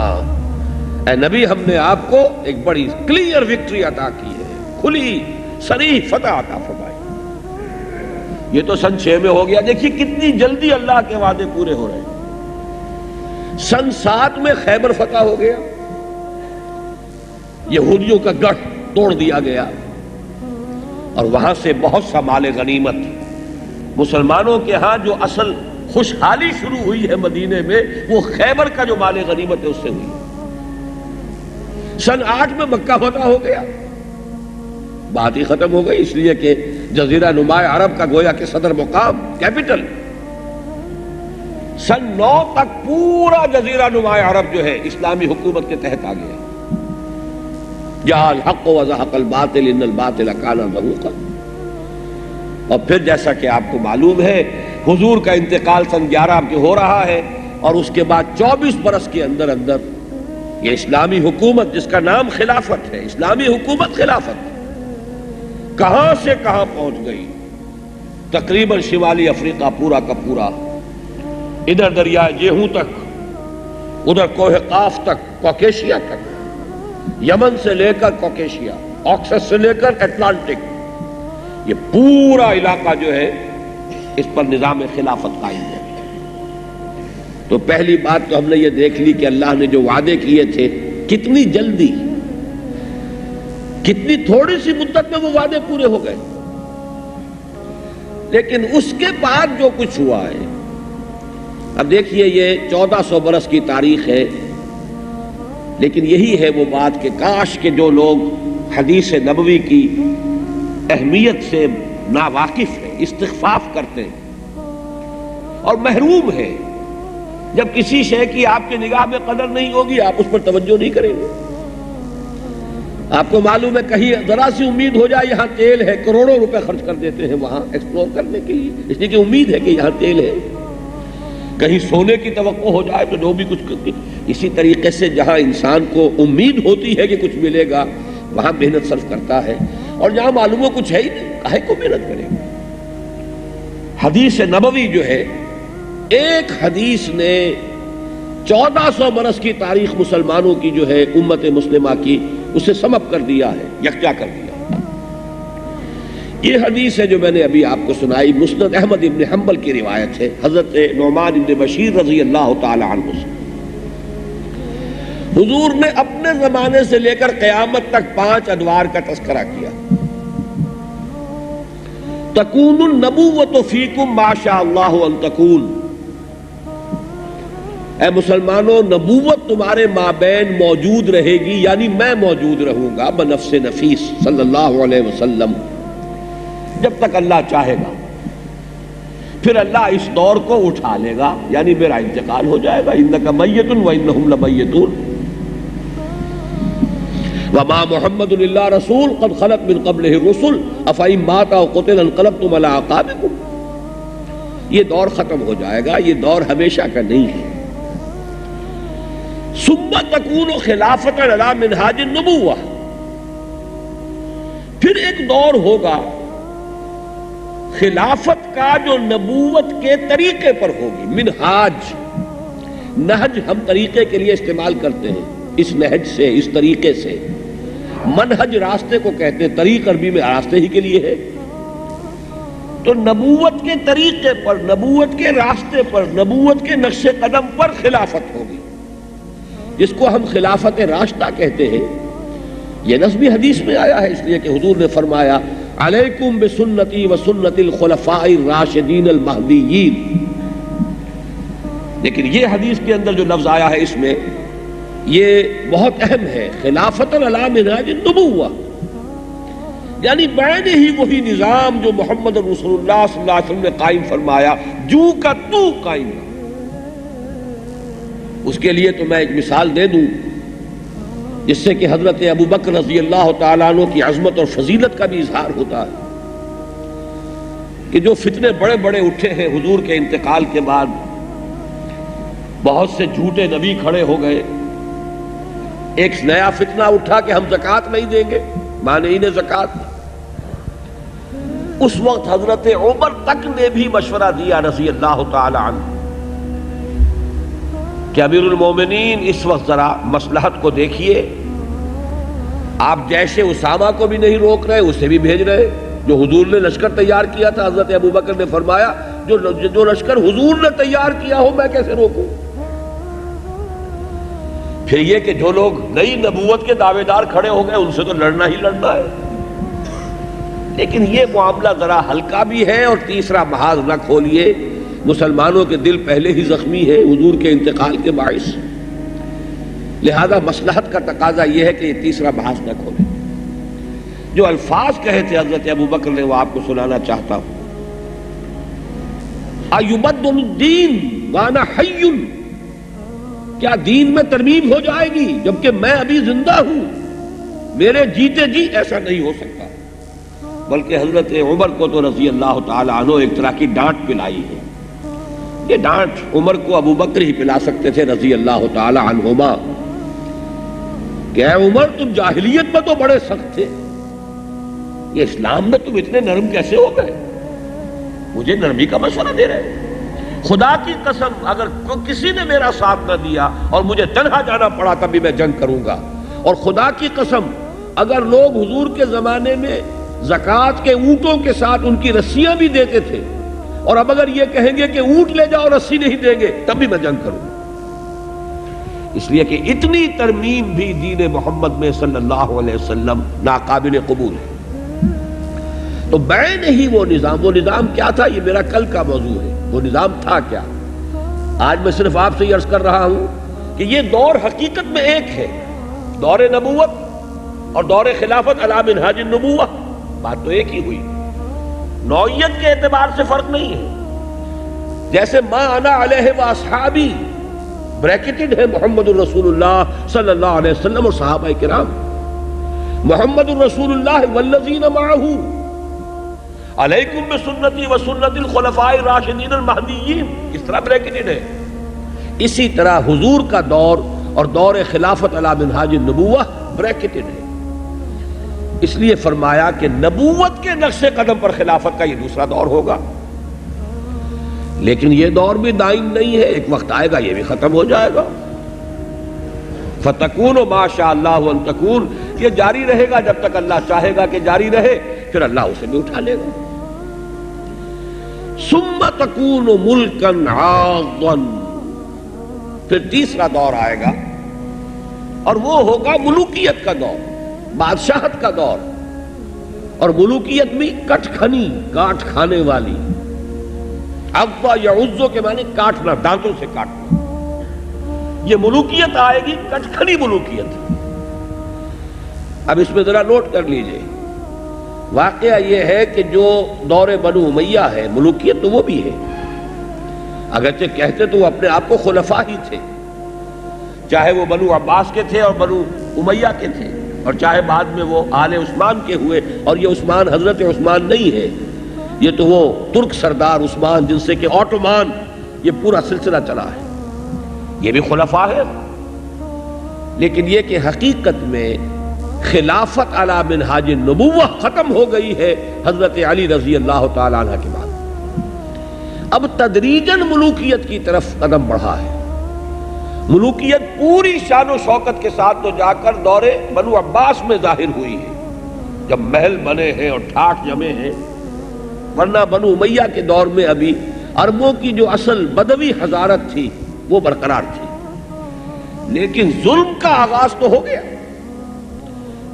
اے نبی، ہم نے آپ کو ایک بڑی کلیئر وکٹری عطا کی ہے، کھلی صریح فتح عطا فرمائی. یہ تو سن 6 میں ہو گیا. دیکھیے کتنی جلدی اللہ کے وعدے پورے ہو رہے ہیں. سن 7 میں خیبر فتح ہو گیا، یہودیوں کا گڑھ توڑ دیا گیا، اور وہاں سے بہت سا مال غنیمت مسلمانوں کے ہاں جو اصل خوشحالی شروع ہوئی ہے مدینے میں، وہ خیبر کا جو مال غنیمت ہے اس سے ہوئی. سن 8 میں مکہ فتح ہو گیا، بات ہی ختم ہو گئی، اس لیے کہ جزیرہ نمائے عرب کا گویا کہ صدر مقام، کیپٹل. سن 9 تک پورا جزیرہ نمائے عرب جو ہے اسلامی حکومت کے تحت آ گیا. جاء الحق وزهق الباطل ان الباطل كان زهوقا. اور پھر جیسا کہ آپ کو معلوم ہے حضور کا انتقال سن 11 کے ہو رہا ہے، اور اس کے بعد 24 برس کے اندر اندر یہ اسلامی حکومت جس کا نام خلافت ہے، اسلامی حکومت خلافت، کہاں سے کہاں پہنچ گئی. تقریباً شمالی افریقہ پورا کا پورا، ادھر دریائے جیہوں تک، ادھر کوہ قاف تک، کوکیشیا تک، یمن سے لے کر کوکیشیا، آکسس سے لے کر اٹلانٹک، یہ پورا علاقہ جو ہے اس پر نظام خلافت قائم ہے۔ تو پہلی بات تو ہم نے یہ دیکھ لی کہ اللہ نے جو وعدے کیے تھے کتنی جلدی، کتنی تھوڑی سی مدت میں وہ وعدے پورے ہو گئے۔ لیکن اس کے بعد جو کچھ ہوا ہے، اب دیکھیے یہ 1400 برس کی تاریخ ہے، لیکن یہی ہے وہ بات کہ کاش کہ جو لوگ حدیث نبوی کی اہمیت سے ناواقف ہیں، استخفاف کرتے ہیں اور محروم ہیں، جب کسی شے کی آپ کے نگاہ میں قدر نہیں ہوگی آپ اس پر توجہ نہیں کریں گے۔ آپ کو معلوم ہے کہیں ذرا سی امید ہو جائے یہاں تیل ہے، کروڑوں روپے خرچ کر دیتے ہیں وہاں ایکسپلور کرنے کے لیے، اس لیے کہ امید ہے کہ یہاں تیل ہے۔ کہیں سونے کی توقع ہو جائے تو جو بھی کچھ، اسی طریقے سے جہاں انسان کو امید ہوتی ہے کہ کچھ ملے گا وہاں محنت صرف کرتا ہے، اور جہاں معلوم ہو کچھ ہے ہی نہیں کاہے کو محنت کرے گا۔ حدیث نبوی جو ہے، ایک حدیث نے 1400 برس کی تاریخ مسلمانوں کی جو ہے امت مسلمہ کی اسے سمپ کر دیا ہے، یکجا کر دیا۔ یہ حدیث ہے جو میں نے ابھی آپ کو سنائی، مسند احمد ابن حنبل کی روایت ہے حضرت نعمان ابن بشیر رضی اللہ تعالی عنہ سے۔ حضور نے اپنے زمانے سے لے کر قیامت تک 5 ادوار کا تذکرہ کیا۔ تکون النبوۃ فیکم ما شاء اللہ ان تکون، اے مسلمانوں نبوت تمہارے مابین موجود رہے گی، یعنی میں موجود رہوں گا بنفس نفیس صلی اللہ علیہ وسلم، جب تک اللہ چاہے گا۔ پھر اللہ اس دور کو اٹھا لے گا، یعنی میرا انتقال ہو جائے گا۔ انک میت وانہم لمیتون وما محمد الا رسول قد خلت من قبلہ الرسل افئن مات او قتل انقلبتم علی اعقابکم، یہ دور ختم ہو جائے گا، یہ دور ہمیشہ کا نہیں ہے۔ ثم تکون خلافت علی منہاج النبوہ، پھر ایک دور ہوگا خلافت کا جو نبوت کے طریقے پر ہوگی۔ منہاج، نہج ہم طریقے کے لیے استعمال کرتے ہیں، اس نہج سے، اس طریقے سے۔ منہج راستے کو کہتے ہیں، طریق عربی میں راستے ہی کے لیے ہے۔ تو نبوت کے طریقے پر، نبوت کے راستے پر، نبوت کے نقش قدم پر خلافت ہوگی، جس کو ہم خلافت راشدہ کہتے ہیں۔ یہ نص بھی حدیث میں آیا ہے، اس لیے کہ حضور نے فرمایا علیکم بسنتی وسنت الخلفاء الراشدین المہدیین۔ لیکن یہ حدیث کے اندر جو لفظ آیا ہے اس میں یہ بہت اہم ہے، خلافت علی منہاج النبوہ، یعنی بعین ہی وہی نظام جو محمد رسول اللہ صلی اللہ علیہ وسلم نے قائم فرمایا، جو کا تو قائم۔ اس کے لیے تو میں ایک مثال دے دوں جس سے کہ حضرت ابو بکر رضی اللہ تعالیٰ عنہ کی عظمت اور فضیلت کا بھی اظہار ہوتا ہے کہ جو فتنے بڑے بڑے اٹھے ہیں حضور کے انتقال کے بعد، بہت سے جھوٹے نبی کھڑے ہو گئے۔ ایک نیا فتنہ اٹھا کہ ہم زکوٰۃ نہیں دیں گے، مانعین زکوٰۃ۔ اس وقت حضرت عمر تک نے بھی مشورہ دیا رضی اللہ تعالی عنہ کہ امیر المومنین اس وقت ذرا مصلحت کو دیکھیے، آپ جیش اسامہ کو بھی نہیں روک رہے، اسے بھی بھیج رہے۔ جو حضور نے لشکر تیار کیا تھا، حضرت ابو بکر نے فرمایا جو لشکر حضور نے تیار کیا ہو میں کیسے روکوں؟ پھر یہ کہ جو لوگ نئی نبوت کے دعوے دار کھڑے ہو گئے ان سے تو لڑنا ہی لڑنا ہے۔ لیکن یہ معاملہ ذرا ہلکا بھی ہے، اور تیسرا محاذ نہ کھولیے، مسلمانوں کے دل پہلے ہی زخمی ہے حضور کے انتقال کے باعث، لہذا مصلحت کا تقاضا یہ ہے کہ یہ تیسرا محاذ نہ کھولے۔ جو الفاظ کہے تھے حضرت ابو بکر نے وہ آپ کو سنانا چاہتا ہوں۔ ایبدل الدین وانا حی، کیا دین میں ترمیم ہو جائے گی جبکہ میں ابھی زندہ ہوں؟ میرے جیتے جی ایسا نہیں ہو سکتا۔ بلکہ حضرت عمر کو تو رضی اللہ تعالی عنہ ایک طرح کی ڈانٹ پلائی ہے۔ یہ ڈانٹ عمر کو ابو بکر ہی پلا سکتے تھے رضی اللہ تعالی عنہما کہ اے عمر تم جاہلیت میں تو بڑے سخت تھے، یہ اسلام میں تم اتنے نرم کیسے ہو گئے؟ مجھے نرمی کا مشورہ دے رہے ہیں؟ خدا کی قسم اگر کسی نے میرا ساتھ نہ دیا اور مجھے تنہا جانا پڑا تب بھی میں جنگ کروں گا، اور خدا کی قسم اگر لوگ حضور کے زمانے میں زکوٰۃ کے اونٹوں کے ساتھ ان کی رسیاں بھی دیتے تھے، اور اب اگر یہ کہیں گے کہ اونٹ لے جاؤ رسی نہیں دیں گے، تب بھی میں جنگ کروں. اس لیے کہ اتنی ترمیم بھی دین محمد میں صلی اللہ علیہ وسلم ناقابل قبول ہے. تو بین ہی وہ نظام کیا تھا، یہ میرا کل کا موضوع ہے. وہ نظام تھا کیا؟ آج میں صرف آپ سے یہ عرض کر رہا ہوں کہ یہ دور حقیقت میں ایک ہے، دور نبوت اور دور خلافت علی منہاج النبوہ. بات تو ایک ہی ہوئی، نوعیت کے اعتبار سے فرق نہیں ہے. جیسے ما انا علیہ واصحابی بریکٹڈ ہے محمد الرسول اللہ صلی اللہ علیہ وسلم اور صحابہ کرام، محمد الرسول اللہ والذین معہ علیکم بسنتی وسنت الخلفاء الراشدین المہدیین، اس طرح بریکٹڈ ہے. اسی طرح حضور کا دور اور دور خلافت علی منہاج النبوہ بریکٹڈ ہے. اس لیے فرمایا کہ نبوت کے نقش قدم پر خلافت کا یہ دوسرا دور ہوگا. لیکن یہ دور بھی دائم نہیں ہے، ایک وقت آئے گا یہ بھی ختم ہو جائے گا. فَتَكُونُ مَا شَاءَ اللَّهُ أَن تَكُونُ، یہ جاری رہے گا جب تک اللہ چاہے گا کہ جاری رہے، پھر اللہ اسے بھی اٹھا لے گا. ثُمَّ تَكُونُ مُلْكًا عَاضًا، پھر تیسرا دور آئے گا اور وہ ہوگا ملوکیت کا دور، بادشاہت کا دور. اور ملوکیت بھی کٹ کھنی، کاٹ کھانے والی. عض یعض کے معنی کاٹنا، دانتوں سے کاٹنا. یہ ملوکیت آئے گی، کٹ کھنی ملوکیت. اب اس میں ذرا نوٹ کر لیجئے، واقعہ یہ ہے کہ جو دور بنو امیہ ہے، ملوکیت تو وہ بھی ہے، اگرچہ کہتے تو وہ اپنے آپ کو خلفاء ہی تھے، چاہے وہ بنو عباس کے تھے اور بنو امیہ کے تھے، اور چاہے بعد میں وہ آل عثمان کے ہوئے. اور یہ عثمان حضرت عثمان نہیں ہے، یہ تو وہ ترک سردار عثمان جن سے کہ اوٹومان یہ پورا سلسلہ چلا ہے، یہ بھی خلفاء ہے. لیکن یہ کہ حقیقت میں خلافت علی منہاج النبوہ ختم ہو گئی ہے حضرت علی رضی اللہ تعالیٰ عنہ کے بعد. اب تدریجاً ملوکیت کی طرف قدم بڑھا ہے. ملوکیت پوری شان و شوکت کے ساتھ تو جا کر دور بنو عباس میں ظاہر ہوئی ہے، جب محل بنے ہیں اور ٹھاٹ جمے ہیں. ورنہ بنو امیہ کے دور میں ابھی عربوں کی جو اصل بدوی حضارت تھی وہ برقرار تھی. لیکن ظلم کا آغاز تو ہو گیا.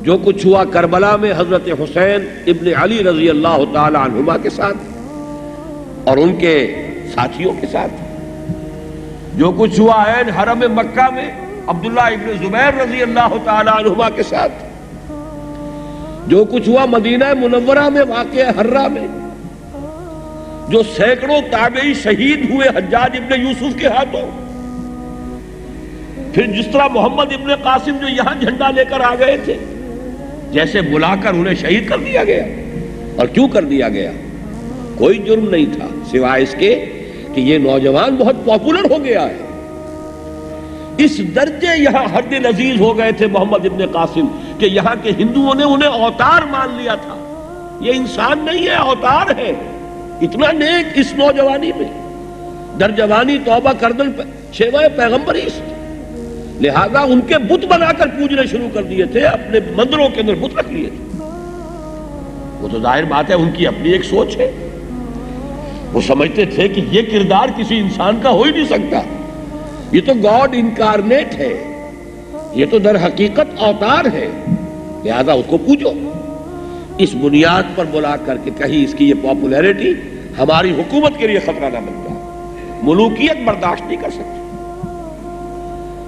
جو کچھ ہوا کربلا میں حضرت حسین ابن علی رضی اللہ تعالی عنہما کے ساتھ اور ان کے ساتھیوں کے ساتھ، جو کچھ ہوا عین حرم مکہ میں عبداللہ ابن زبیر رضی اللہ تعالی عنہما کے ساتھ، جو کچھ ہوا مدینہ منورہ میں واقع حرہ میں، جو سینکڑوں تابعی شہید ہوئے حجاج ابن یوسف کے ہاتھوں، پھر جس طرح محمد ابن قاسم جو یہاں جھنڈا لے کر آ گئے تھے، جیسے بلا کر انہیں شہید کر دیا گیا. اور کیوں کر دیا گیا؟ کوئی جرم نہیں تھا سوائے اس کے کہ یہ نوجوان بہت پاپولر ہو گیا ہے. اس درجے یہاں حد عزیز ہو گئے تھے محمد ابن قاسم کہ یہاں کے ہندوؤں نے انہیں اوتار مان لیا تھا. یہ انسان نہیں ہے، اوتار ہے. اتنا نیک اس نوجوانی میں، در جوانی توبہ کردن شیوائے پیغمبری است. لہذا ان کے بت بنا کر پوجنے شروع کر دیے تھے، اپنے مندروں کے اندر بت رکھ لیے تھے. وہ تو ظاہر بات ہے ان کی اپنی ایک سوچ ہے. وہ سمجھتے تھے کہ یہ کردار کسی انسان کا ہو ہی نہیں سکتا، یہ تو گاڈ انکارنیٹ ہے، یہ تو در حقیقت اوتار ہے، لہذا اس کو پوجو. اس بنیاد پر بلا کر کے کہیں اس کی یہ پاپولیرٹی ہماری حکومت کے لیے خطرہ نہ بن جائے. ملوکیت برداشت نہیں کر سکتی.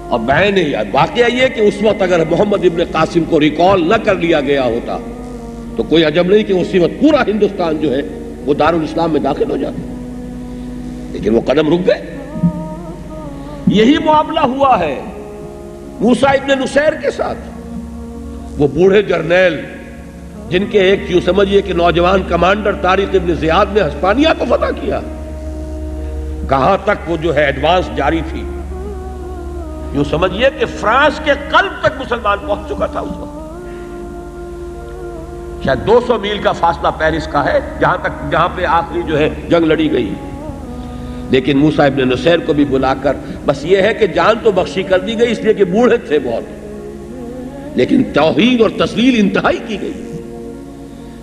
اور بہن واقعہ یہ کہ اس وقت اگر محمد ابن قاسم کو ریکال نہ کر لیا گیا ہوتا تو کوئی عجب نہیں کہ اسی وقت پورا ہندوستان جو ہے وہ دارالاسلام میں داخل ہو جاتا. لیکن وہ قدم رک گئے. یہی معاملہ ہوا ہے موسیٰ ابن نصیر کے ساتھ. وہ بوڑھے جرنیل جن کے ایک یوں سمجھیے کہ نوجوان کمانڈر طارق ابن زیاد نے ہسپانیہ کو فتح کیا. کہاں تک وہ جو ہے ایڈوانس جاری تھی، یوں سمجھیے کہ فرانس کے قلب تک مسلمان پہنچ چکا تھا اس وقت. شاید 200 میل کا فاصلہ پیرس کا ہے جہاں پہ آخری جو ہے جنگ لڑی گئی. لیکن موسیٰ ابن نصیر کو بھی بلا کر بس یہ ہے کہ جان تو بخشی کر دی گئی، اس لیے کہ بوڑھے تھے بہت. لیکن توہین اور تسلیل انتہائی کی گئی.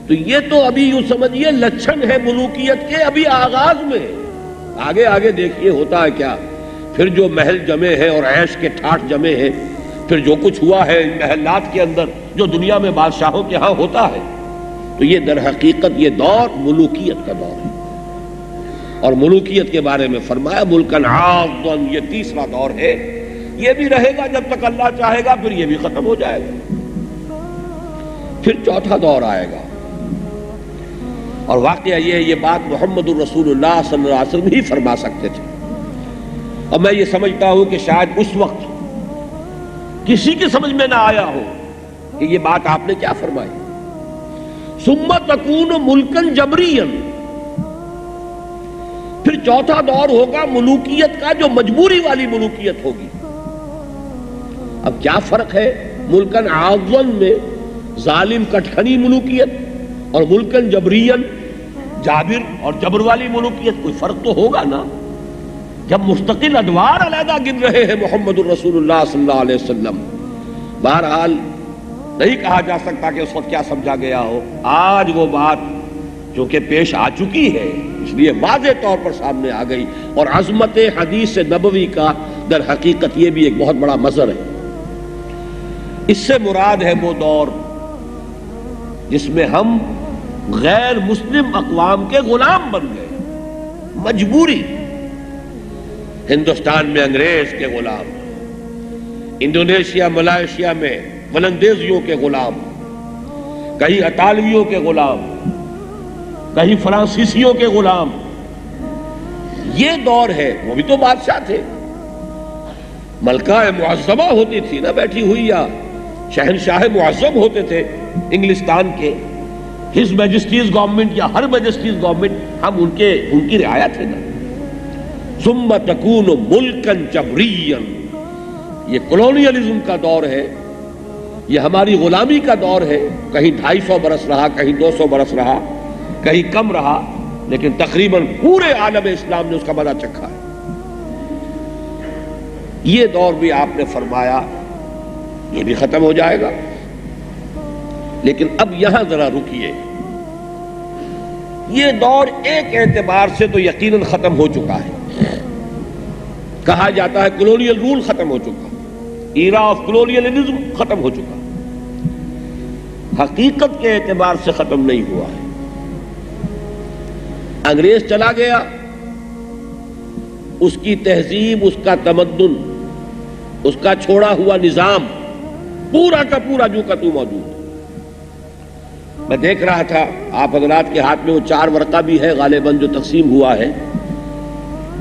تو یہ تو ابھی یوں سمجھیے لچھن ہے ملوکیت کے ابھی آغاز میں. آگے آگے دیکھیے ہوتا ہے کیا. پھر جو محل جمے ہیں اور عیش کے ٹھاٹھ جمے ہیں، پھر جو کچھ ہوا ہے ان محلات کے اندر جو دنیا میں بادشاہوں کے ہاں ہوتا ہے، تو یہ در حقیقت یہ دور ملوکیت کا دور ہے. اور ملوکیت کے بارے میں فرمایا ملکن عاضا، یہ تیسرا دور ہے. یہ بھی رہے گا جب تک اللہ چاہے گا، پھر یہ بھی ختم ہو جائے گا. پھر چوتھا دور آئے گا. اور واقعہ یہ بات محمد الرسول اللہ صلی اللہ علیہ وسلم ہی فرما سکتے تھے. اور میں یہ سمجھتا ہوں کہ شاید اس وقت کسی کی سمجھ میں نہ آیا ہو کہ یہ بات آپ نے کیا فرمائی. ثم تکون ملکن جبریا، پھر چوتھا دور ہوگا ملوکیت کا جو مجبوری والی ملوکیت ہوگی. اب کیا فرق ہے ملکن عاضن میں ظالم کٹکھنی ملوکیت اور ملکن جبرین جابر اور جبر والی ملوکیت؟ کوئی فرق تو ہوگا نا. جب مستقل ادوار علیحدہ گن رہے ہیں محمد الرسول اللہ صلی اللہ علیہ وسلم. بہرحال نہیں کہا جا سکتا کہ اس وقت کیا سمجھا گیا ہو. آج وہ بات جو کہ پیش آ چکی ہے اس لیے واضح طور پر سامنے آ گئی. اور عظمت حدیث نبوی کا در حقیقت یہ بھی ایک بہت بڑا مظہر ہے. اس سے مراد ہے وہ دور جس میں ہم غیر مسلم اقوام کے غلام بن گئے. مجبوری. ہندوستان میں انگریز کے غلام، انڈونیشیا ملائیشیا میں ولندیزیوں کے غلام، کہیں اطالویوں کے غلام، کہیں فرانسیسیوں کے غلام. یہ دور ہے. وہ بھی تو بادشاہ تھے. ملکہ معظمہ ہوتی تھی نا بیٹھی ہوئی، یا شہنشاہ معظم ہوتے تھے انگلستان کے. ہز میجسٹیز گورنمنٹ یا ہر میجسٹیز گورنمنٹ، ہم ان کی رعایا تھے نا. ثم تکون ملکن جبریا، یہ کولونیلزم کا دور ہے. یہ ہماری غلامی کا دور ہے. کہیں 250 برس رہا، کہیں 200 برس رہا، کہیں کم رہا، لیکن تقریباً پورے عالم اسلام نے اس کا مزہ چکھا ہے. یہ دور بھی آپ نے فرمایا یہ بھی ختم ہو جائے گا. لیکن اب یہاں ذرا رکیے. یہ دور ایک اعتبار سے تو یقیناً ختم ہو چکا ہے. کہا جاتا ہے کولونیل رول ختم ہو چکا، ایرا آف کولونیلزم ختم ہو چکا. حقیقت کے اعتبار سے ختم نہیں ہوا ہے. انگریز چلا گیا، اس کی تہذیب، اس کا تمدن، اس کا چھوڑا ہوا نظام پورا کا پورا جو کا تو موجود ہے. میں دیکھ رہا تھا آپ حضرات کے ہاتھ میں وہ 4 ورقہ بھی ہے غالباً جو تقسیم ہوا ہے،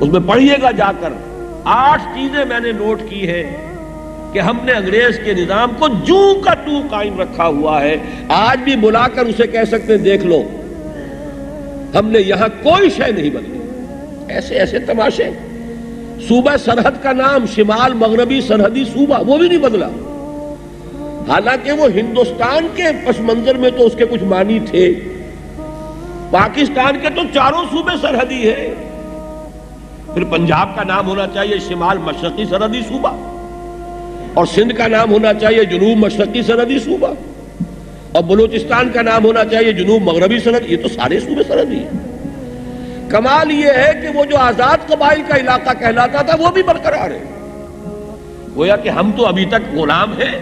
اس میں پڑھیے گا جا کر. 8 چیزیں میں نے نوٹ کی ہے کہ ہم نے انگریز کے نظام کو جو کا تو قائم رکھا ہوا ہے. آج بھی بلا کر اسے کہہ سکتے ہیں دیکھ لو ہم نے یہاں کوئی شے نہیں بدلی. ایسے ایسے تماشے. صوبہ سرحد کا نام شمال مغربی سرحدی صوبہ وہ بھی نہیں بدلا، حالانکہ وہ ہندوستان کے پس منظر میں تو اس کے کچھ معنی تھے. پاکستان کے تو 4 صوبے سرحدی ہیں. پھر پنجاب کا نام ہونا چاہیے شمال مشرقی سرحدی صوبہ، اور سندھ کا نام ہونا چاہیے جنوب مشرقی سرحدی صوبہ، اور بلوچستان کا نام ہونا چاہیے جنوب مغربی سرحد. یہ تو سارے صوبے سرحدی ہیں. کمال یہ ہے کہ وہ جو آزاد قبائل کا علاقہ کہلاتا تھا وہ بھی برقرار ہے. گویا کہ ہم تو ابھی تک غلام ہیں.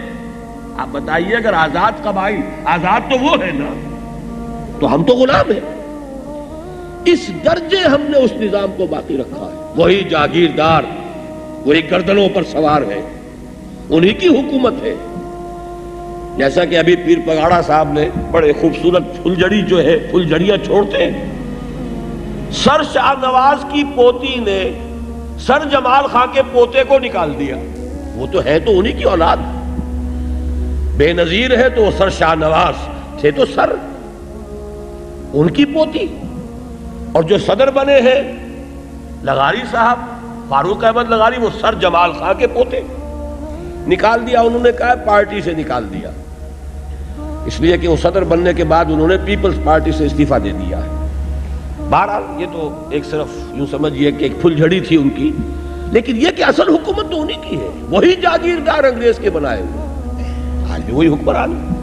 آپ بتائیے اگر آزاد قبائل، آزاد تو وہ ہے نا، تو ہم تو غلام ہیں. اس درجے ہم نے اس نظام کو باقی رکھا ہے. وہی جاگیردار، وہی گردنوں پر سوار ہے، انہی کی حکومت ہے. جیسا کہ ابھی پیر پگاڑا صاحب نے بڑے خوبصورت پھلجڑی جو ہے پھلجڑیاں چھوڑتے ہیں. سر شاہ نواز کی پوتی نے سر جمال خان کے پوتے کو نکال دیا. وہ تو ہے تو انہی کی اولاد. بے نظیر ہے تو وہ سر شاہ نواز تھے تو سر ان کی پوتی. اور جو صدر بنے ہیں لغاری صاحب، فاروق احمد لغاری، وہ سر جمال خان کے پوتے. نکال دیا. انہوں نے کہا پارٹی سے نکال دیا، اس لیے کہ وہ صدر بننے کے بعد انہوں نے پیپلز پارٹی سے استعفیٰ دے دیا ہے. بہرحال یہ تو ایک صرف یوں سمجھیے کہ ایک پھلجھڑی تھی ان کی، لیکن یہ کہ اصل حکومت تو انہی کی ہے. وہی جاگیردار انگریز کے بنائے ہوئے. آج یہ وہی حکمران ہے۔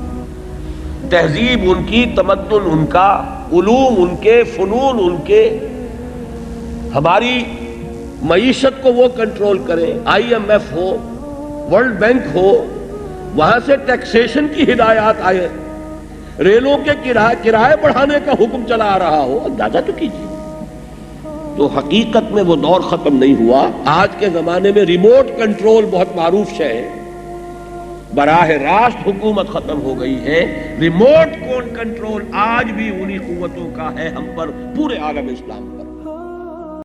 تہذیب ان کی، تمدن ان کا، علوم ان کے، فنون ان کے، ہماری معیشت کو وہ کنٹرول کریں۔ آئی ایم ایف ہو، ورلڈ بینک ہو، وہاں سے ٹیکسیشن کی ہدایات آئے، ریلوں کے کرائے بڑھانے کا حکم چلا آ رہا ہو، اندازہ تو کیجیے۔ تو حقیقت میں وہ دور ختم نہیں ہوا۔ آج کے زمانے میں ریموٹ کنٹرول بہت معروف شے ہے، براہ راست حکومت ختم ہو گئی ہے۔ ریموٹ کنٹرول آج بھی انہی قوتوں کا ہے ہم پر، پورے عالم اسلام میں۔